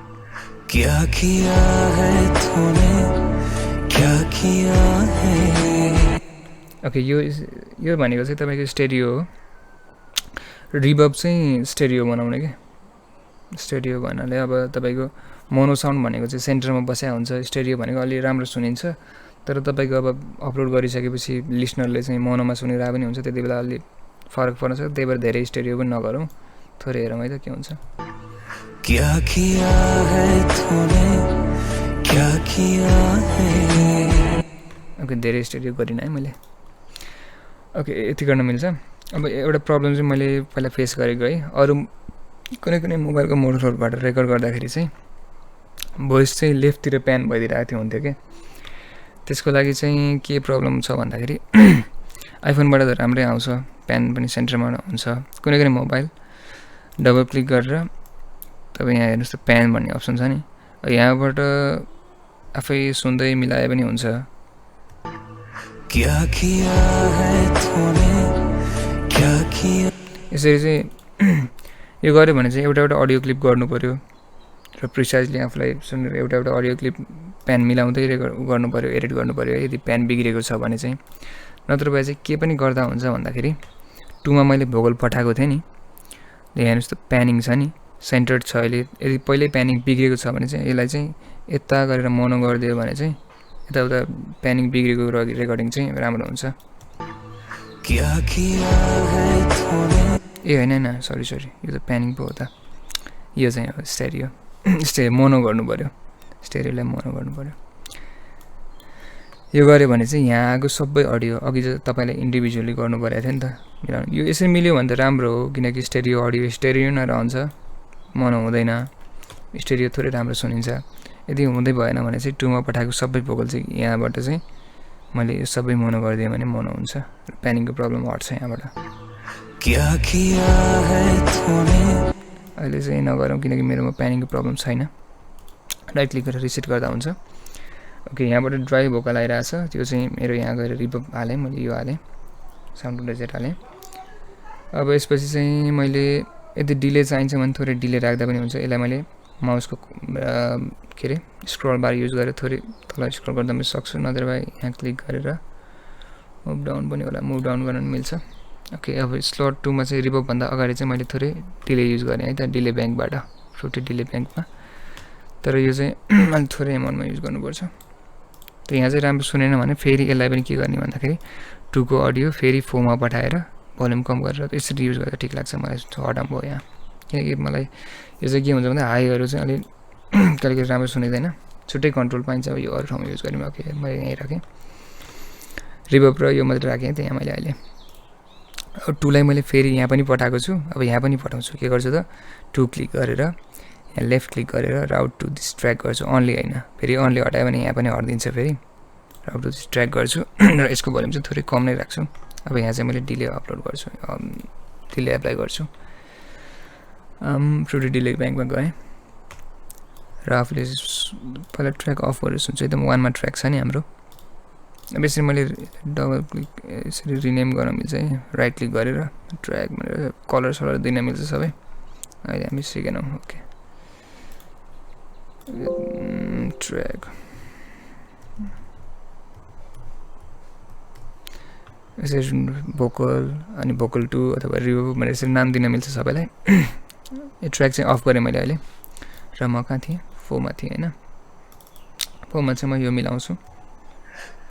ओके, यो भनेको चाहिँ तपाईँको स्टेरियो हो। रिभर्ब चाहिँ स्टेरियो बनाउने क्या, स्टेरियो भन्नाले अब तपाईँको मोनो साउन्ड भनेको चाहिँ सेन्टरमा बसेको हुन्छ, स्टेरियो भनेको अलि राम्रो सुनिन्छ। तर तपाईँको अब अपलोड गरिसकेपछि लिसनरले चाहिँ मोनोमा सुनिरहेको पनि हुन्छ, त्यति बेला अलि फरक पर्न सक्छ। त्यही भएर धेरै स्टेरियो पनि नगरौँ, थोरै हेरौँ है त के हुन्छ। ओके, धेरै स्टेरियो गरिनँ है मैले। ओके, यति गर्न मिल्छ। अब एउटा प्रब्लम चाहिँ मैले पहिला फेस गरेको है, अरू कुनै मोबाइलको मोडलहरूबाट रेकर्ड गर्दाखेरि चाहिँ भोइस चाहिँ लेफ्टतिर प्यान भइदिरहेको थियो हुन्थ्यो कि। त्यसको लागि चाहिँ के प्रब्लम छ भन्दाखेरि आइफोनबाट त राम्रै आउँछ, प्यान पनि सेन्टरमा हुन्छ। कुनै मोबाइल डबल क्लिक गरेर तपाईँ यहाँ हेर्नुहोस् त प्यान भन्ने अप्सन छ नि, यहाँबाट आफै सुन्दै मिलाए पनि हुन्छ। यसरी चाहिँ यो गऱ्यो भने चाहिँ एउटा अडियो क्लिप गर्नु पऱ्यो र प्रिसाइजली आफूलाई सुनेर एउटा अडियो क्लिप प्यान मिलाउँदै गर्नु पऱ्यो, एडिट गर्नु पऱ्यो यदि प्यान बिग्रेको छ भने चाहिँ। नत्र भए चाहिँ के पनि गर्दा हुन्छ भन्दाखेरि 2 मा मैले भोकल पठाएको थिएँ नि, हेर्नुहोस् त प्यानिङ छ नि, सेन्टर्ड छ अहिले। यदि पहिल्यै प्यानिङ बिग्रेको छ भने चाहिँ यसलाई चाहिँ यता गरेर मोनो गरिदियो भने चाहिँ यताउता प्यानिङ बिग्रेको रेकर्डिङ चाहिँ राम्रो हुन्छ। ए होइन सरी यो त प्यानिङ पो हो त, यो चाहिँ हो स्टेरियो मोनो गर्नु पऱ्यो, स्टेरियोलाई मोनो गर्नु पऱ्यो। यो गऱ्यो भने चाहिँ यहाँ आएको सबै अडियो अघि चाहिँ तपाईँले इन्डिभिजुअली गर्नु परेको थियो नि त मिलाउनु यो यसरी मिल्यो भने त राम्रो हो किनकि स्टेरियो अडियो स्टेरियो नै रहन्छ मोनो हुँदैन स्टेरियो थोरै राम्रो सुनिन्छ यदि हुँदै भएन भने चाहिँ 2 मा पठाएको सबै भोकल चाहिँ यहाँबाट चाहिँ मैले यो सबै मोनो गरिदिएँ भने मोनो हुन्छ प्यानिङको प्रब्लम हट्छ यहाँबाट क्या किया है तूने अहिले चाहिँ नगरौँ किनकि मेरोमा प्यानिङको प्रब्लम छैन राइट क्लिक गरेर रिसेट गर्दा हुन्छ ओके यहाँबाट ड्राई भोकल आइरहेछ त्यो चाहिँ मेरो यहाँ गएर रिभर्ब हालेँ मैले यो हालेँ साउन्ड रिजेक्ट हालेँ अब यसपछि चाहिँ मैले यदि डिले चाहिन्छ भने थोरै डिले राख्दा पनि हुन्छ यसलाई मैले माउसको के अरे स्क्रल बार युज गरेर थोरै तल स्क्रल गर्दा पनि सक्छु नत्र भए यहाँ क्लिक गरेर मुभ डाउन पनि होला मुभ डाउन गर्न मिल्छ ओके अब स्लट 2 मा चाहिँ रिभर्ब भन्दा अगाडि चाहिँ मैले थोरै डिले युज गरेँ है त डिले ब्याङ्कबाट फ्रुटी डिले ब्याङ्कमा तर यो चाहिँ अलि थोरै एमाउन्टमा युज गर्नुपर्छ त यहाँ चाहिँ राम्रो सुनेन भने फेरि यसलाई पनि के गर्ने भन्दाखेरि 2 को अडियो फेरि 4 मा पठाएर भोल्युम कम गरेर यसरी युज गर्दा ठिक लाग्छ मलाई हटाम भयो यहाँ किनकि मलाई यो चाहिँ के हुन्छ भन्दा हाईहरू चाहिँ अलि कहिले राम्रो सुनिँदैन छुट्टै कन्ट्रोल पाइन्छ अब यो अरू ठाउँमा युज गर्ने ओके मैले यहीँ राखेँ रिभर्ब र यो मात्रै राखेँ त्यहाँ मैले अहिले अब 2 लाई मैले फेरि यहाँ पनि पठाएको छु अब यहाँ पनि पठाउँछु के गर्छु त 2 क्लिक गरेर यहाँ लेफ्ट क्लिक गरेर राउट टु दिस ट्र्याक गर्छु अन्ली होइन फेरि अन्ली हटायो भने यहाँ पनि हटिदिन्छ फेरि राउट टु दिस ट्र्याक गर्छु र यसको भोल्युम चाहिँ थोरै कम नै राख्छु अब यहाँ चाहिँ मैले डिले अपलोड गर्छु डिले एप्लाई गर्छु फ्रुटी डिले ब्याङ्कमा गएँ र आफूले पहिला ट्र्याक अफ गरेर सुन्छु एकदम 1 मा ट्र्याक छ नि हाम्रो अब यसरी मैले डबल क्लिक यसरी रिनेम गर्न मिल्छ है राइट क्लिक गरेर ट्र्याक भनेर कलर सलर दिन मिल्छ सबै अहिले हामी सिकेनौँ ओके ट्र्याक यसरी भोकल अनि भोकल 2 अथवा रिभर्ब भनेर यसरी नाम दिन मिल्छ सबैलाई यो ट्र्याक चाहिँ अफ गरेँ मैले अहिले र म कहाँ थिएँ 4 मा थिएँ होइन 4 मा चाहिँ म यो मिलाउँछु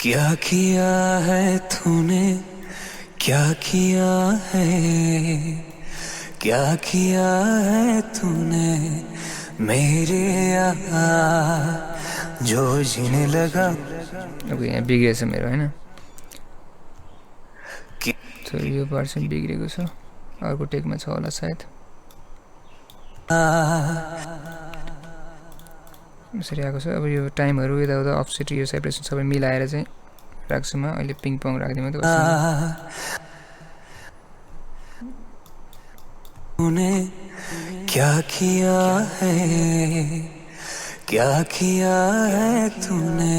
क्या किया है तूने क्या किया है क्या किया है तूने मेरे यहाँ जो जीने लगा अब यहाँ बिग्रेछ मेरो होइन सो यो पार्ट चाहिँ बिग्रेको छ अर्को टेकमा छ होला सायद यसरी आएको छ अब यो टाइमहरू यताउता अफसेट यो सेपरेसन सबै मिलाएर चाहिँ राख्छु म अहिले पिङ पङ राख्दिएँ मात्रै तूने क्या किया है तूने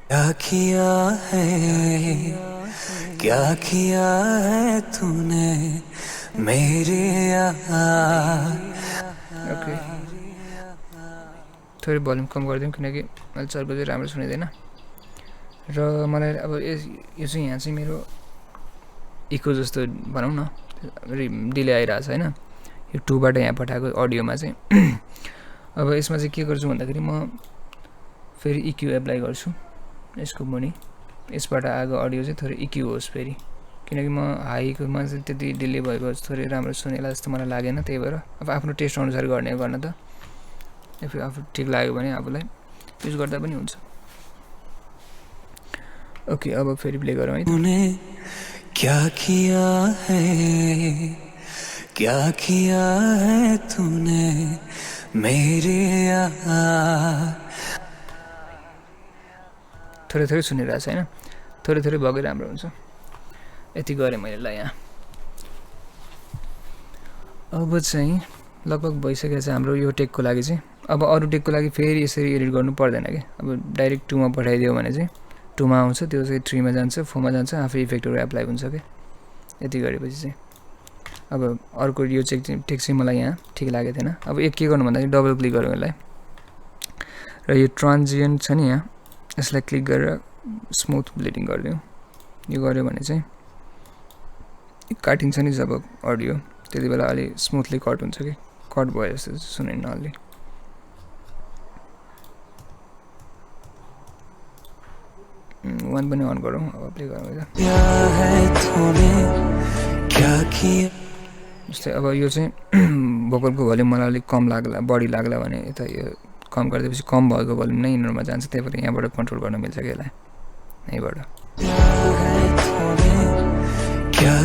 क्या किया है तूने मेरे यहाँ ओके थोरै भोल्युम कम गरिदिउँ किनकि मैले चर्को चाहिँ राम्रो सुनिँदैन र मलाई अब यो चाहिँ यहाँ चाहिँ मेरो इको जस्तो भनौँ न डिले आइरहेछ होइन यो 2 बाट यहाँ पठाएको अडियोमा चाहिँ अब यसमा चाहिँ के गर्छु भन्दाखेरि म फेरि इक्यू एप्लाई गर्छु यसको मुनि यसबाट आएको अडियो चाहिँ थोरै इक्यू होस् फेरि किनकि म हाईकोमा चाहिँ त्यति डिले भएको थोरै राम्रो सुनेला जस्तो मलाई लागेन त्यही भएर अब आफ्नो टेस्ट अनुसार गर्न त आफू ठिक लाग्यो भने आफूलाई युज गर्दा पनि हुन्छ ओके अब फेरि प्ले गरौँ है तूने क्या किया है तूने मेरे यहाँ थोरै थोरै सुनिरहेको छ होइन थोरै थोरै भएकै राम्रो हुन्छ यति गरेँ मैले ल यहाँ अब चाहिँ लगभग भइसकेको छ हाम्रो यो टेकको लागि चाहिँ अब अरू टेकको लागि फेरि यसरी एडिट गर्नु पर्दैन कि अब डाइरेक्ट 2 मा पठाइदियो भने चाहिँ 2 मा आउँछ त्यो चाहिँ 3 मा जान्छ 4 मा जान्छ आफै इफेक्टहरू एप्लाई हुन्छ क्या यति गरेपछि चाहिँ अब अर्को यो चाहिँ टेक चाहिँ मलाई यहाँ ठिक लागेको थिएन अब एक के गर्नु भन्दाखेरि डबल क्लिक गरौँ यसलाई र यो ट्रान्जिएन्ट छ नि यहाँ यसलाई क्लिक गरेर स्मुथ ब्लिडिङ गरिदिउँ यो गर्यो भने चाहिँ काटिन्छ नि जब अडियो त्यति बेला अलि स्मुथली कट हुन्छ कि कट भयो जस्तो सुनिन्न अलि वान पनि अन गरौँ अब प्ले गरौँ जस्तै अब यो चाहिँ भोकलको भोल्युम मलाई अलिक कम लाग्ला बढी लाग्ला भने यता यो कम गरिदिएपछि कम भएको भोल्युम नै इनरमा जान्छ त्यही भएर यहाँबाट कन्ट्रोल गर्न मिल्छ कि यसलाई यहीँबाट क्या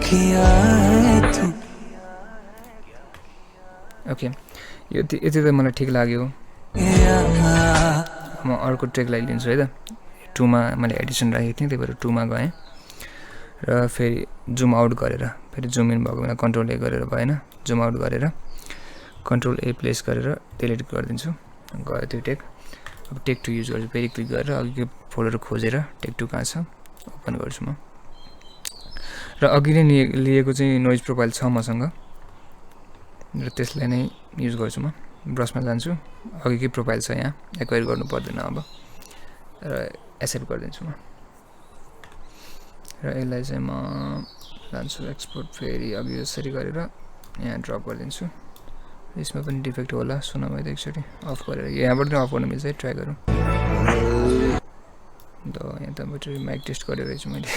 किया है तू ओके यति त मलाई ठिक लाग्यो म अर्को ट्र्याकलाई लिन्छु है त 2 मा मैले एडिसन राखेको थिएँ त्यही भएर 2 मा गएँ र फेरि जुम आउट गरेर फेरि जुम इन भएको बेला कन्ट्रोल ए गरेर भएन जुम आउट गरेर कन्ट्रोल ए प्लेस गरेर डिलिट गरिदिन्छु गयो त्यो टेक अब टेक 2 युज गर्छु फेरि क्लिक गरेर अघिको फोल्डर खोजेर टेक 2 कहाँ छ ओपन गर्छु म र अघि नै लिएको चाहिँ नोइज प्रोफाइल छ मसँग र त्यसलाई नै युज गर्छु म ब्रसमा जान्छु अघिकै प्रोफाइल छ यहाँ एक्वायर गर्नु पर्दैन अब र एक्सेप्ट गरिदिन्छु म र यसलाई चाहिँ म लान्छु एक्सपोर्ट फेरि अघि यसरी गरेर यहाँ ड्रप गरिदिन्छु यसमा पनि डिफेक्ट होला सुन मैले एकचोटि अफ गरेर यहाँबाट नै अफ गर्न मिल्छ है ट्राई गरौँ द यहाँ त ब्याट्री माइक टेस्ट गरेर रहेछु मैले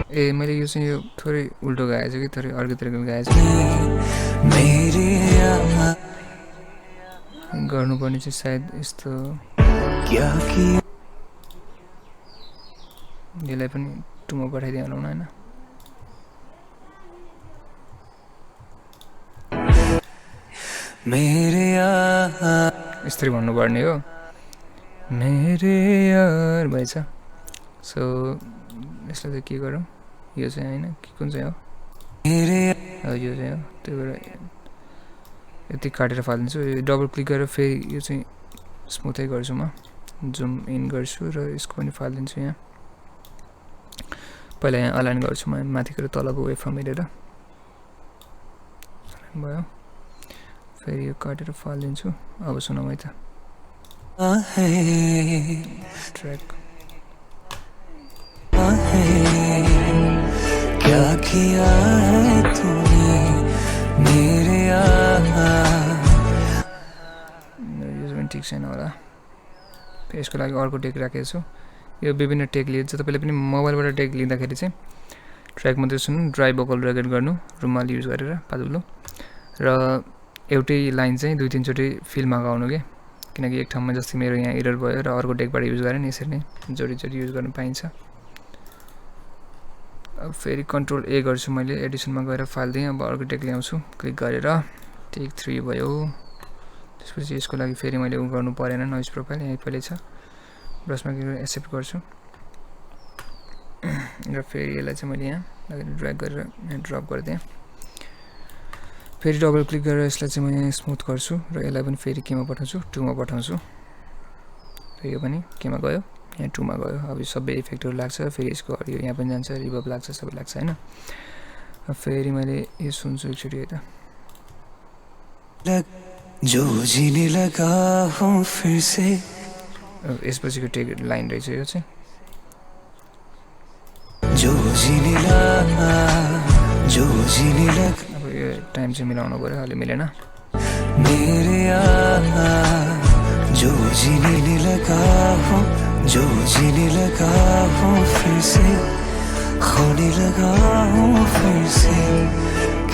ए मैले यो चाहिँ यो थोरै उल्टो गाएछु कि थोरै अर्को तरिकाले गाएछु गर्नुपर्ने चाहिँ सायद यस्तो यसलाई पनि 2 मा पठाइदिइहालौँ न होइन यसरी भन्नुपर्ने हो मेरे यार भएछ सो यसलाई चाहिँ के गरौँ यो चाहिँ होइन कि कुन चाहिँ हो यो चाहिँ हो त्यही भएर यति काटेर फालिदिन्छु यो डबल क्लिक गरेर फेरि यो चाहिँ स्मुथै गर्छु म जुम इन गर्छु र यसको पनि फालिदिन्छु यहाँ पहिला यहाँ अलाइन गर्छु म माथिको र तलको वेभफर्म हेरेर भयो फेरि यो काटेर फालिदिन्छु अब सुनौँ है त ट्र्याक क्या किया है तूने मेरे यो पनि ठिक छैन होला यसको लागि अर्को टेक राखेको छु यो विभिन्न टेक लिन्छ तपाईँले पनि मोबाइलबाट टेक लिँदाखेरि चाहिँ ट्र्याक मात्रै सुन्नु ड्राई भोकल रेकर्ड गर्नु रुमाल युज गरेर पातलो र एउटै लाइन चाहिँ 2-3 चोटि फिलमा गाउनु के किनकि एक ठाउँमा जस्तै मेरो यहाँ एरर भयो र अर्को टेकबाट युज गरेँ नि यसरी नै जोडी युज गर्न पाइन्छ अब फेरि कन्ट्रोल ए गर्छु मैले एडिसनमा गएर फाइल दिएँ अब अर्को टेक ल्याउँछु क्लिक गरेर टेक 3 भयो त्यसपछि यसको लागि फेरि मैले उ गर्नु परेन नोइज प्रोफाइल यहीँ पहिले छ ब्रसमा गएर एक्सेप्ट गर्छु र फेरि यसलाई चाहिँ मैले यहाँ ड्र्याग गरेर यहाँ ड्रप गरिदिएँ फेरि डबल क्लिक गरेर यसलाई चाहिँ म यहाँ स्मुथ गर्छु र यसलाई पनि फेरि केमा पठाउँछु 2 मा पठाउँछु र यो पनि केमा गयो यहाँ 2 मा गयो अब सबै इफेक्टहरू लाग्छ फेरि यसको अडियो यहाँ पनि जान्छ रिभर्ब लाग्छ सबै लाग्छ हैन फेरि मैले यो सुन्छु एकचोटि है त जो जीने लगा हूँ फिर से यसपछिको टेक लाइन रहेछ यो चाहिँ जो जीने लगा अब यो टाइम चाहिँ मिलाउनु पर्यो अहिले मिलेन मेरे जो जीने लगा हूँ फिर से खोने लगा हूँ फिर से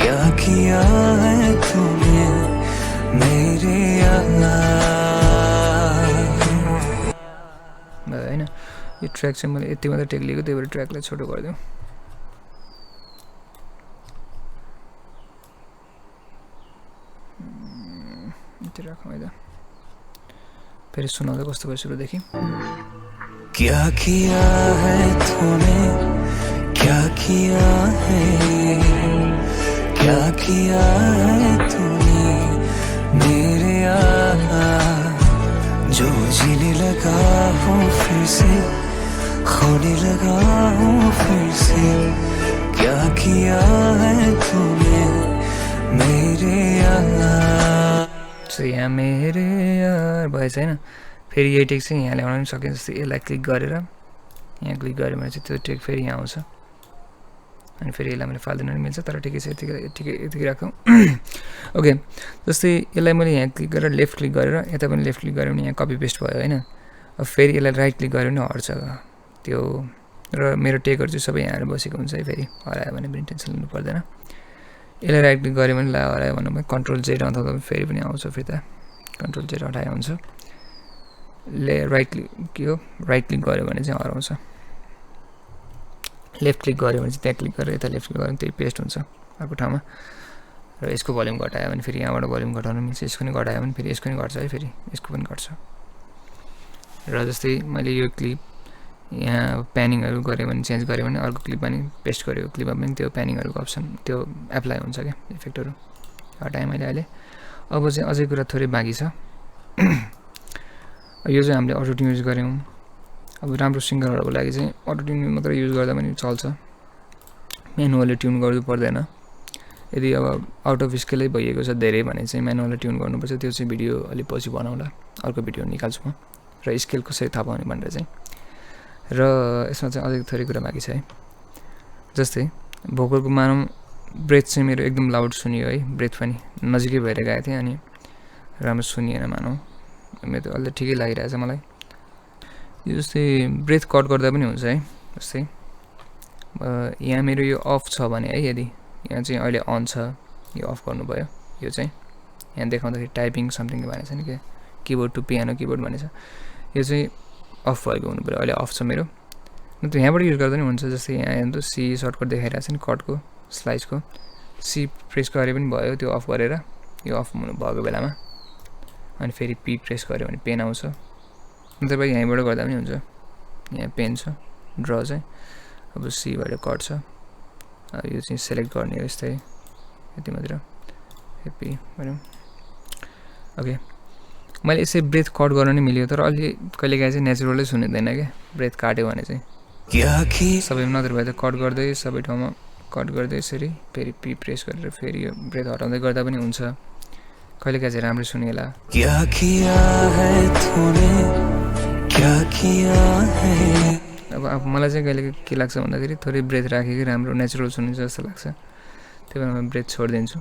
क्या किया है तूने मेरे हैन यो ट्र्याक चाहिँ मैले यति मात्र टेक लिएको त्यही भएर ट्र्याकलाई छोटो गरिदिउँ यति राखौँ है त फेरि सुनाउँदा कस्तो भयो सुरुदेखि क्या किया है तूने क्या किया है तूने मेरे जो जीने लगा हूँ फिर से खोने लगा हूँ फिर से क्या किया है तूने मेरे यहाँ मेरे यार भएछ हैन फेरि यही टेक चाहिँ यहाँ ल्याउन पनि सकिन्छ जस्तै यसलाई क्लिक गरेर यहाँ क्लिक गऱ्यो भने चाहिँ त्यो टेक फेरि यहाँ आउँछ अनि फेरि यसलाई मैले फाल्दिन पनि मिल्छ तर ठिकै छ यतिकै राखौँ ओके जस्तै यसलाई मैले यहाँ क्लिक गरेर लेफ्ट क्लिक गरेर यता पनि लेफ्ट क्लिक गरेर भने यहाँ कपी पेस्ट भयो हैन अब फेरि यसलाई राइट क्लिक गऱ्यो भने हट्छ त्यो, र मेरो टेकहरू चाहिँ सबै यहाँ बसेको हुन्छ है। फेरि हरायो भने पनि टेन्सन लिनु पर्दैन। यसलाई राइट क्लिक गऱ्यो भने हरायो भने कन्ट्रोल जेड अथवा फेरि पनि आउँछ फिर्ता, कन्ट्रोल जेड हटाए हुन्छ। राइट क्लिक के हो, राइट क्लिक गऱ्यो भने चाहिँ हराउँछ। लेफ्ट क्लिक गऱ्यो भने चाहिँ त्यहाँ क्लिक गरेर यता लेफ्ट क्लिक गऱ्यो भने त्यही पेस्ट हुन्छ अर्को ठाउँमा। र यसको भोल्युम घटायो भने फेरि यहाँबाट भोल्युम घटाउनु मिल्छ, यसको पनि घटायो भने फेरि यसको पनि घट्छ है, फेरि यसको पनि घट्छ। र जस्तै मैले यो क्लिप यहाँ प्यानिङहरू गऱ्यो भने, चेन्ज गऱ्यो भने अर्को क्लिपमा नि पेस्ट गऱ्यो क्लिपमा पनि त्यो प्यानिङहरूको अप्सन त्यो एप्लाई हुन्छ क्या, इफेक्टहरू हटाएँ मैले अहिले। अब चाहिँ अझै कुरा थोरै बाँकी छ। यो चाहिँ हामीले अटो ट्युन युज गऱ्यौँ। अब राम्रो सिङ्गरहरूको लागि चाहिँ अटो ट्युन मात्र युज गर्दा पनि चल्छ, म्यानुअली ट्युन गर्नु पर्दैन। यदि अब आउट अफ स्केलै भइएको छ धेरै भने चाहिँ म्यानुअली ट्युन गर्नुपर्छ। त्यो चाहिँ भिडियो अलिक पछि बनाउँला, अर्को भिडियो निकाल्छु म, र स्केल कसरी थाहा पाउने भनेर चाहिँ। र यसमा चाहिँ अझै थोरै कुरा बाँकी छ है। जस्तै भोकलको मानौँ ब्रेथ चाहिँ मेरो एकदम लाउड सुनियो है, ब्रेथ पनि नजिकै भएर गएको थिएँ अनि राम्रो सुनिएन मानौँ, मेरो त अहिले ठिकै लागिरहेछ मलाई। यो जस्तै ब्रेथ कट गर्दा पनि हुन्छ है। जस्तै यहाँ मेरो यो अफ छ भने है, यदि यहाँ चाहिँ अहिले अन छ, यो अफ गर्नुभयो, यो चाहिँ यहाँ देखाउँदाखेरि टाइपिङ समथिङ भनेको छ नि, के किबोर्ड टु पियानो किबोर्ड भनेछ, यो चाहिँ अफ भएको हुनु पऱ्यो, अहिले अफ छ मेरो। न त यहाँबाट युज गर्दा पनि हुन्छ। जस्तै यहाँ हेर्नु त सी सर्टकट देखाइरहेको छ नि कटको स्लाइसको, सी प्रेस गरे पनि भयो त्यो अफ गरेर, यो अफ हुनु भएको बेलामा। अनि फेरि पी प्रेस गऱ्यो भने पेन आउँछ, नत्र यहीँबाट गर्दा पनि हुन्छ। यहाँ पेन छ, ड्र चाहिँ अब सीबाट कट छ, यो चाहिँ सेलेक्ट गर्ने हो यस्तै, यति मात्र हेप्पी भनौँ। ओके, मैले यसै ब्रेथ कट गर्न नै मिल्यो, तर अलि कहिलेकाहीँ चाहिँ नेचुरलै सुनिँदैन क्या ब्रेथ काट्यो भने चाहिँ। सबैमा नत्र भए त कट गर्दै सबै ठाउँमा कट गर्दै यसरी फेरि पी प्रेस गरेर फेरि यो ब्रेथ हटाउँदै गर्दा पनि हुन्छ, कहिलेकाहीँ चाहिँ राम्रो सुनिएला। अब मलाई चाहिँ कहिले के लाग्छ भन्दाखेरि थोरै ब्रेथ राखेकै राम्रो नेचुरल सुनिन्छ जस्तो लाग्छ, त्यही भएर म ब्रेथ छोडिदिन्छु।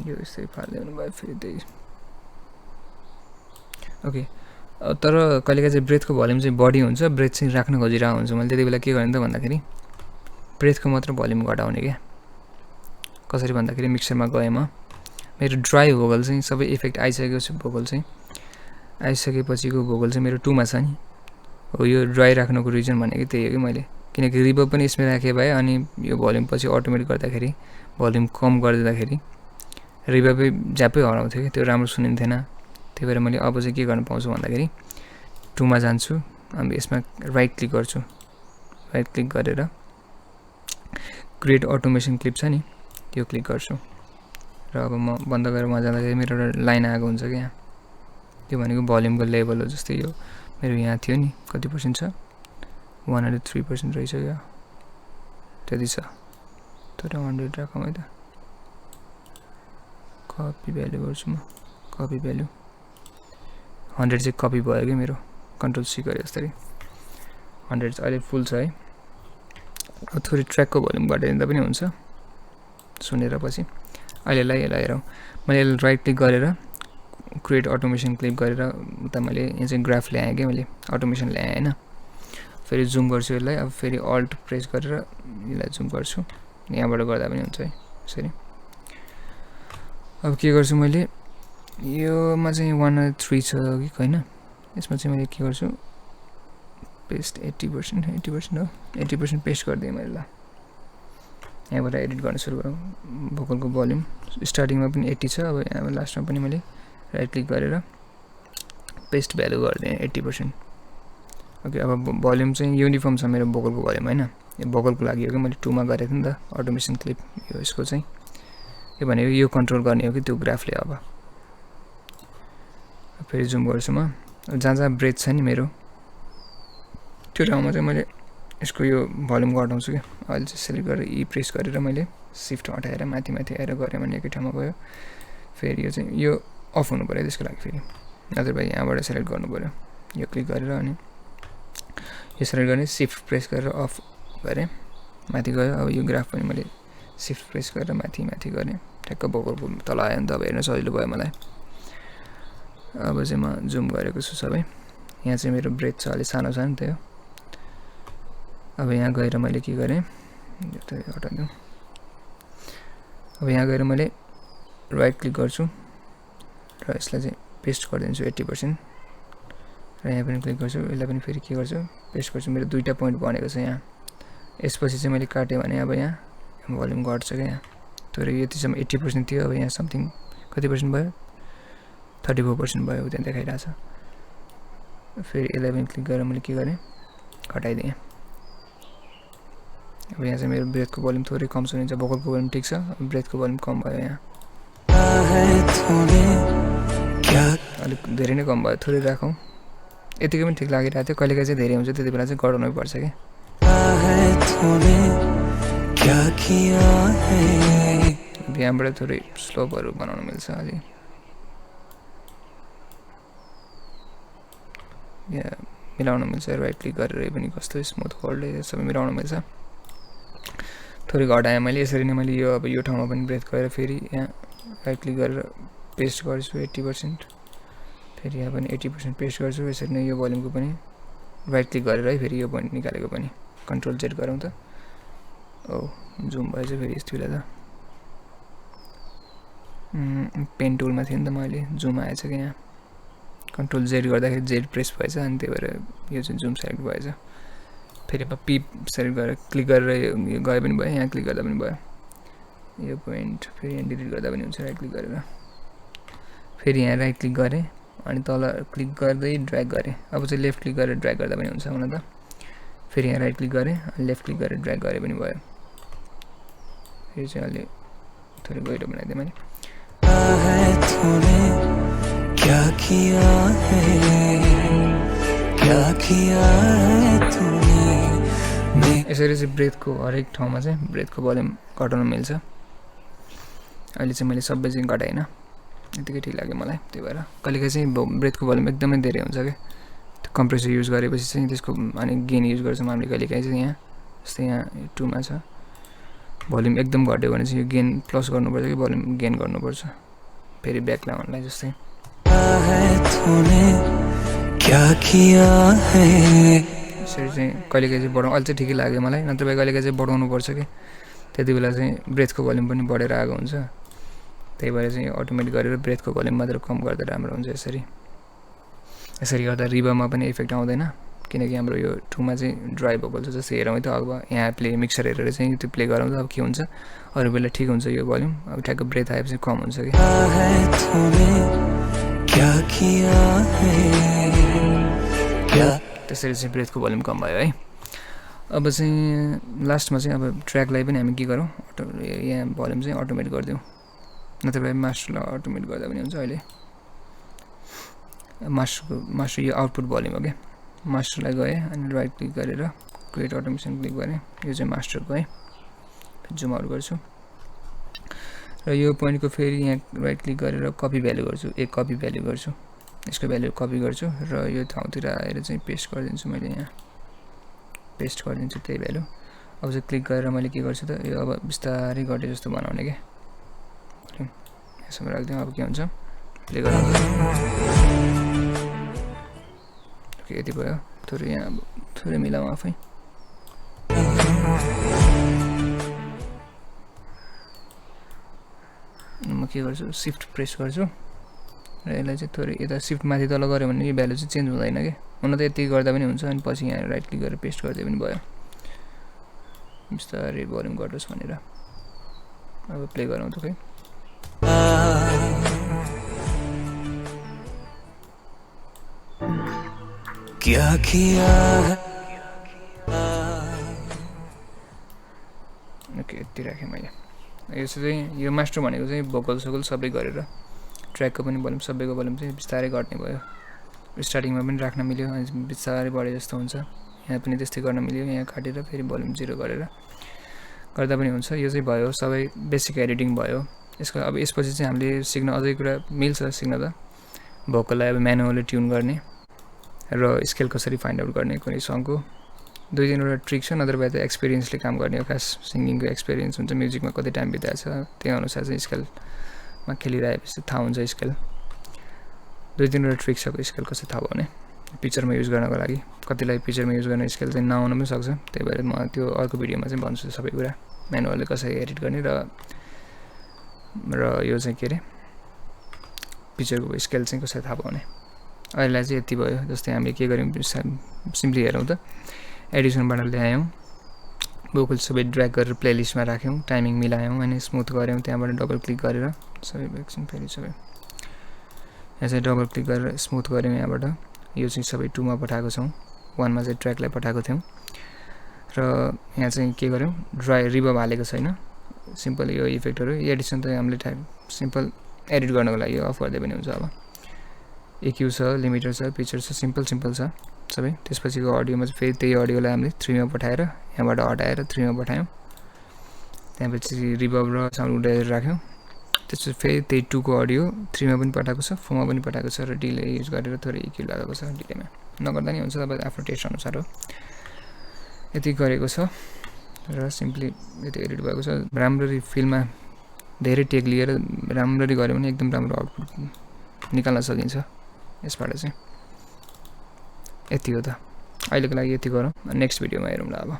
यो यस्तै फालिदिनु भयो फेरि त्यही। ओके, तर कहिलेकाहीँ चाहिँ ब्रेथको भोल्युम चाहिँ बढी हुन्छ, ब्रेथ चाहिँ राख्न खोजिरहेको हुन्छ। मैले त्यति बेला के गर्ने त भन्दाखेरि ब्रेथको मात्र भोल्युम घटाउने क्या। कसरी भन्दाखेरि मिक्सरमा गएँ म, मेरो ड्राई भोकल चाहिँ सबै इफेक्ट आइसकेको छ, भोकल चाहिँ आइसकेपछिको भोकल चाहिँ मेरो 2 मा छ नि हो। यो ड्राई राख्नुको रिजन भनेको त्यही हो कि मैले, किनकि रिभर्ब पनि यसमा राखेँ भए अनि यो भोल्युम पछि अटोमेटिक गर्दाखेरि भोल्युम कम गरिदिँदाखेरि रिभर्बै ज्यापै हराउँथ्यो कि, त्यो राम्रो सुनिन्थेन। त्यही भएर मैले अब चाहिँ के गर्न पाउँछु भन्दाखेरि 2 मा जान्छु, अनि यसमा राइट क्लिक गर्छु, राइट क्लिक गरेर क्रिएट अटोमेसन क्लिप छ नि त्यो क्लिक गर्छु। र अब म बन्द गरेर वहाँ जाँदाखेरि मेरो एउटा लाइन आएको हुन्छ क्या, त्यो भनेको भोल्युमको लेभल हो। जस्तै यो मेरो यहाँ थियो नि कति पर्सेन्ट छ, 103% रहेछ क्या, त्यति छ। तर 100 राखौँ है त, कपी भ्यालु गर्छु म, कपी भ्यालु 100 चाहिँ कपी भयो कि मेरो, कन्ट्रोल सी गरे जस्तै 100 चाहिँ अहिले फुल छ है। अब थोरै ट्र्याकको भोल्युम घटाइदिँदा पनि हुन्छ सुनेर पछि। अहिले यसलाई हेरौँ, मैले यसलाई राइट क्लिक गरेर क्रिएट अटोमेसन क्लिक गरेर उता मैले यहाँ चाहिँ ग्राफ ल्याएँ क्या, मैले अटोमेसन ल्याएँ होइन। फेरि जुम गर्छु यसलाई, अब फेरि अल्ट प्रेस गरेर यसलाई जुम गर्छु, यहाँबाट गर्दा पनि हुन्छ है यसरी। अब के गर्छु मैले, योमा चाहिँ 103 छ कि होइन, यसमा चाहिँ मैले के गर्छु, पेस्ट 80% हो, 80% पेस्ट गरिदिएँ मैले। ल यहाँबाट एडिट गर्न सुरु गरौँ। भोकलको भोल्युम स्टार्टिङमा पनि 80 छ, अब यहाँ लास्टमा पनि मैले राइट क्लिक गरेर पेस्ट भ्यालु गरिदिएँ 80%। ओके, अब भोल्युम चाहिँ युनिफर्म छ मेरो भोकलको भोल्युम होइन, यो भोकलको लागि हो कि मैले 2 मा गरेको थिएँ नि त अटोमेसन क्लिप। यो यसको चाहिँ यो भनेको यो कन्ट्रोल गर्ने हो कि त्यो ग्राफले। अब फेरि जुम गर्छु म, जहाँ जहाँ ब्रेथ छ नि मेरो त्यो ठाउँमा चाहिँ मैले यसको यो भोल्युम घटाउँछु क्या। अहिले चाहिँ सेलेक्ट गरेर ई प्रेस गरेर मैले सिफ्ट हटाएर माथि माथि आएर गरेँ भने एकै ठाउँमा गयो। फेरि यो चाहिँ यो अफ हुनु पऱ्यो त्यसको लागि, फेरि नत्र भाइ यहाँबाट सेलेक्ट गर्नु पऱ्यो, यो क्लिक गरेर अनि यो सेलेक्ट गर्ने सिफ्ट प्रेस गरेर अफ गरेँ, माथि गयो। अब यो ग्राफ पनि मैले सिफ्ट प्रेस गरेर माथि माथि गरेँ, ठ्याक्क भोकलको तल आयो नि त, अब हेर्न सजिलो भयो मलाई। अब चाहिँ म जुम गरेको छु सबै, यहाँ चाहिँ मेरो ब्रेथ छ अलि सानो छ नि त्यो। अब यहाँ गएर मैले के गरेँ, यो हटाइदिउँ। अब यहाँ गएर मैले राइट क्लिक गर्छु र यसलाई चाहिँ पेस्ट गरिदिन्छु 80%, र यहाँ पनि क्लिक गर्छु, यसलाई पनि फेरि के गर्छु पेस्ट गर्छु। मेरो दुईटा पोइन्ट बनेको छ यहाँ। यसपछि चाहिँ मैले काटेँ भने अब यहाँ भोल्युम घट्छ क्या यहाँ। तर यतिसम्म 80% थियो, अब यहाँ समथिङ कति पर्सेन्ट भयो, 34% भयो, त्यहाँ देखाइरहेछ। फेरि यसलाई पनि क्लिक गरेर मैले के गरेँ घटाइदिएँ। अब यहाँ चाहिँ मेरो ब्रेथको भोल्युम थोरै कम सुनिन्छ, भोकलको भोल्युम ठिक छ, ब्रेथको भोल्युम कम भयो यहाँ, अलिक धेरै नै कम भयो, थोरै राखौँ। यतिकै पनि ठिक लागिरहेको थियो, कहिलेकाहीँ चाहिँ धेरै हुन्छ, त्यति बेला चाहिँ गराउनै पर्छ कि। यहाँबाट थोरै स्लोपहरू बनाउनु मिल्छ अलि, यहाँ मिलाउनु मिल्छ। राइट क्लिक गरेर पनि कस्तो स्मुथ होल्डले सबै मिलाउनु मिल्छ। थोरै घटाएँ मैले, यसरी नै मैले यो अब यो ठाउँमा पनि ब्रेथ गरेर फेरि यहाँ राइट क्लिक गरेर पेस्ट गर्छु 80%, फेरि यहाँ पनि 80% पेस्ट गर्छु। यसरी नै यो भोल्युमको पनि राइट क्लिक गरेर है फेरि यो पोइन्ट निकालेको पनि कन्ट्रोल जेड गरौँ त। ओ जुम भएछ फेरि यस्तो बेला त, पेन टुलमा थियो नि त मैले, जुम आएछ कि यहाँ, कन्ट्रोल जेड गर्दाखेरि जेड प्रेस भएछ, अनि त्यही भएर यो चाहिँ जुम सेलेक्ट भएछ। फेरि अब पी सेलेक्ट गरेर क्लिक गरेर यो गए पनि भयो, यहाँ क्लिक गर्दा पनि भयो यो पोइन्ट, फेरि यहाँ डिलिट गर्दा पनि हुन्छ राइट क्लिक गरेर। फेरि यहाँ राइट क्लिक गरेँ अनि तल क्लिक गर्दै ड्र्याग गरेँ। अब चाहिँ लेफ्ट क्लिक गरेर ड्र्याग गर्दा पनि हुन्छ हुन त। फेरि यहाँ राइट क्लिक गरेँ अनि लेफ्ट क्लिक गरेर ड्र्याग गरे पनि भयो। फेरि चाहिँ अलि थोरै गहिरो बनाइदिएँ मैले। यसरी चाहिँ ब्रेथको हरेक ठाउँमा चाहिँ ब्रेथको भोल्युम घटाउन मिल्छ। अहिले चाहिँ मैले सबै चाहिँ घटाइनँ, यतिकै ठिक लाग्यो मलाई। त्यही भएर कहिलेकाहीँ चाहिँ ब्रेथको भोल्युम एकदमै धेरै हुन्छ क्या, त्यो कम्प्रेसर युज गरेपछि चाहिँ त्यसको अनि गेन युज गर्छौँ हामीले कहिलेकाहीँ चाहिँ। यहाँ जस्तै यहाँ 2 मा छ, भोल्युम एकदम घट्यो भने चाहिँ यो गेन प्लस गर्नुपर्छ कि भोल्युम गेन गर्नुपर्छ। फेरि ब्याक लाउनलाई जस्तै यसरी चाहिँ कहिलेकाहीँ चाहिँ बढाउँ, अहिले चाहिँ ठिकै लाग्यो मलाई, नत्र भए कहिलेकाहीँ चाहिँ बढाउनु पर्छ कि, त्यति बेला चाहिँ ब्रेथको भोल्युम पनि बढेर आएको हुन्छ। त्यही भएर चाहिँ अटोमेटिक गरेर ब्रेथको भोल्युम मात्र कम गर्दा राम्रो हुन्छ। यसरी गर्दा रिभरमा पनि इफेक्ट आउँदैन, किनकि हाम्रो यो 2 मा चाहिँ ड्राई भोकल छ। जस्तै हेरौँ है त, अब यहाँ प्ले मिक्सर हेरेर चाहिँ त्यो प्ले गराउँदा अब के हुन्छ, अरू बेला ठिक हुन्छ यो भोल्युम, अब ठ्याक्क ब्रेथ आएपछि कम हुन्छ कि। त्यसरी चाहिँ ब्रेथको भोल्युम कम भयो है। अब चाहिँ लास्टमा चाहिँ अब ट्र्याकलाई पनि हामी के गरौँ, यहाँ भोल्युम चाहिँ अटोमेट गरिदिउँ, नत्र भए मास्टरलाई अटोमेट गर्दा पनि हुन्छ। अहिले मास्टर यो आउटपुट भोल्युम हो क्या, मास्टरलाई गएँ अनि राइट क्लिक गरेर क्रिएट अटोमेसन क्लिक गरेँ, यो चाहिँ मास्टरको है। जुम आउट गर्छु र यो पोइन्टको फेरि यहाँ राइट क्लिक गरेर कपी भ्यालु गर्छु, एक कपी भ्यालु गर्छु, यसको भ्यालु कपी गर्छु र यो ठाउँतिर आएर चाहिँ पेस्ट गरिदिन्छु। मैले यहाँ पेस्ट गरिदिन्छु त्यही भ्यालु। अब चाहिँ क्लिक गरेर मैले के गर्छु त, यो अब बिस्तारै घटे जस्तो बनाउने क्या, यसमा राख्दिउँ। अब के हुन्छ प्ले गर्नु, यति भयो। थोरै यहाँ अब थोरै मिलाउँ आफै, म के गर्छु सिफ्ट प्रेस गर्छु र यसलाई चाहिँ थोरै यता सिफ्ट माथि तल गऱ्यो भने यो भ्यालु चाहिँ चेन्ज हुँदैन कि, हुन त यति गर्दा पनि हुन्छ। अनि पछि यहाँ राइट क्लिक गरेर पेस्ट गर्दै पनि भयो, बिस्तारै भोल्युम घटोस् भनेर। अब प्ले गरौँ त खै, क्या किया है। ओके यति राखेँ मैले। यसो चाहिँ यो मास्टर भनेको चाहिँ भोकल सोकल सबै गरेर ट्र्याकको पनि भोल्युम सबैको भोल्युम चाहिँ बिस्तारै घट्ने भयो। स्टार्टिङमा पनि राख्न मिल्यो, अनि बिस्तारै बढे जस्तो हुन्छ। यहाँ पनि त्यस्तै गर्न मिल्यो, यहाँ काटेर फेरि भोल्युम 0 गरेर गर्दा पनि हुन्छ। यो चाहिँ भयो सबै बेसिक एडिटिङ भयो। यसको अब यसपछि चाहिँ हामीले सिक्न अझै कुरा मिल्छ सिक्न त, भोकललाई अब म्यानुअली ट्युन गर्ने र स्केल कसरी फाइन्ड आउट गर्ने कुनै सङको 2-3वटा ट्रिक छ, नत्र भए त एक्सपिरियन्सले काम गर्ने हो। खास सिङ्गिङको एक्सपिरियन्स हुन्छ, म्युजिकमा कति टाइम बिताएछ त्यही अनुसार चाहिँ स्केलमा खेलिरहेपछि थाहा हुन्छ स्केल। 2-3वटा ट्रिक छ स्केल कसरी थाहा भयो भने। पिक्चरमा युज गर्नको लागि। कतिलाई पिक्चरमा युज गर्ने स्किल चाहिँ नआउन पनि सक्छ, त्यही भएर म त्यो अर्को भिडियोमा चाहिँ भन्छु सबै कुरा, म्यानुअलले कसरी एडिट गर्ने र यो चाहिँ के अरे पिक्चरको स्केल चाहिँ कसरी थाहा पाउने। अहिलेलाई चाहिँ यति भयो। जस्तै हामीले के गर्यौँ सिम्पली हेरौँ त, एडिसनबाट ल्यायौँ, भोकल सबै ड्र्याग गरेर प्लेलिस्टमा राख्यौँ, टाइमिङ मिलायौँ अनि स्मुथ गऱ्यौँ, त्यहाँबाट डबल क्लिक गरेर सबै एकछिन फेरि सबै यहाँ चाहिँ डबल क्लिक गरेर स्मुथ गऱ्यौँ। यहाँबाट यो चाहिँ सबै 2 मा पठाएको छौँ, 1 मा चाहिँ ट्र्याकलाई पठाएको थियौँ र यहाँ चाहिँ के गर्यौँ रिभर्ब हालेको छैन, सिम्पल यो इफेक्टहरू। एडिसन त हामीले सिम्पल एडिट गर्नको लागि अफ गर्दै पनि हुन्छ। अब EQ छ, लिमिटर छ, पिक्चर छ, सिम्पल छ सबै। त्यसपछिको अडियोमा चाहिँ फेरि त्यही अडियोलाई हामीले 3 मा पठाएर यहाँबाट हटाएर 3 मा पठायौँ, त्यसपछि रिभर्ब र साउन्ड उडाएर राख्यौँ। त्यसपछि फेरि त्यही 2 को अडियो 3 मा पनि पठाएको छ, 4 मा पनि पठाएको छ र डिले युज गरेर थोरै EQ लगाएको छ, डिलेमा नगर्दा नि हुन्छ, तपाईँ आफ्नो टेस्ट अनुसार हो। यति गरेको छ र सिम्पली यति एडिट भएको छ। राम्ररी फिल्ममा धेरै टेक लिएर राम्ररी गऱ्यो भने एकदम राम्रो आउटपुट निकाल्न सकिन्छ यसबाट चाहिँ। यति हो त, अहिलेको लागि यति गरौँ, नेक्स्ट भिडियोमा हेरौँला अब।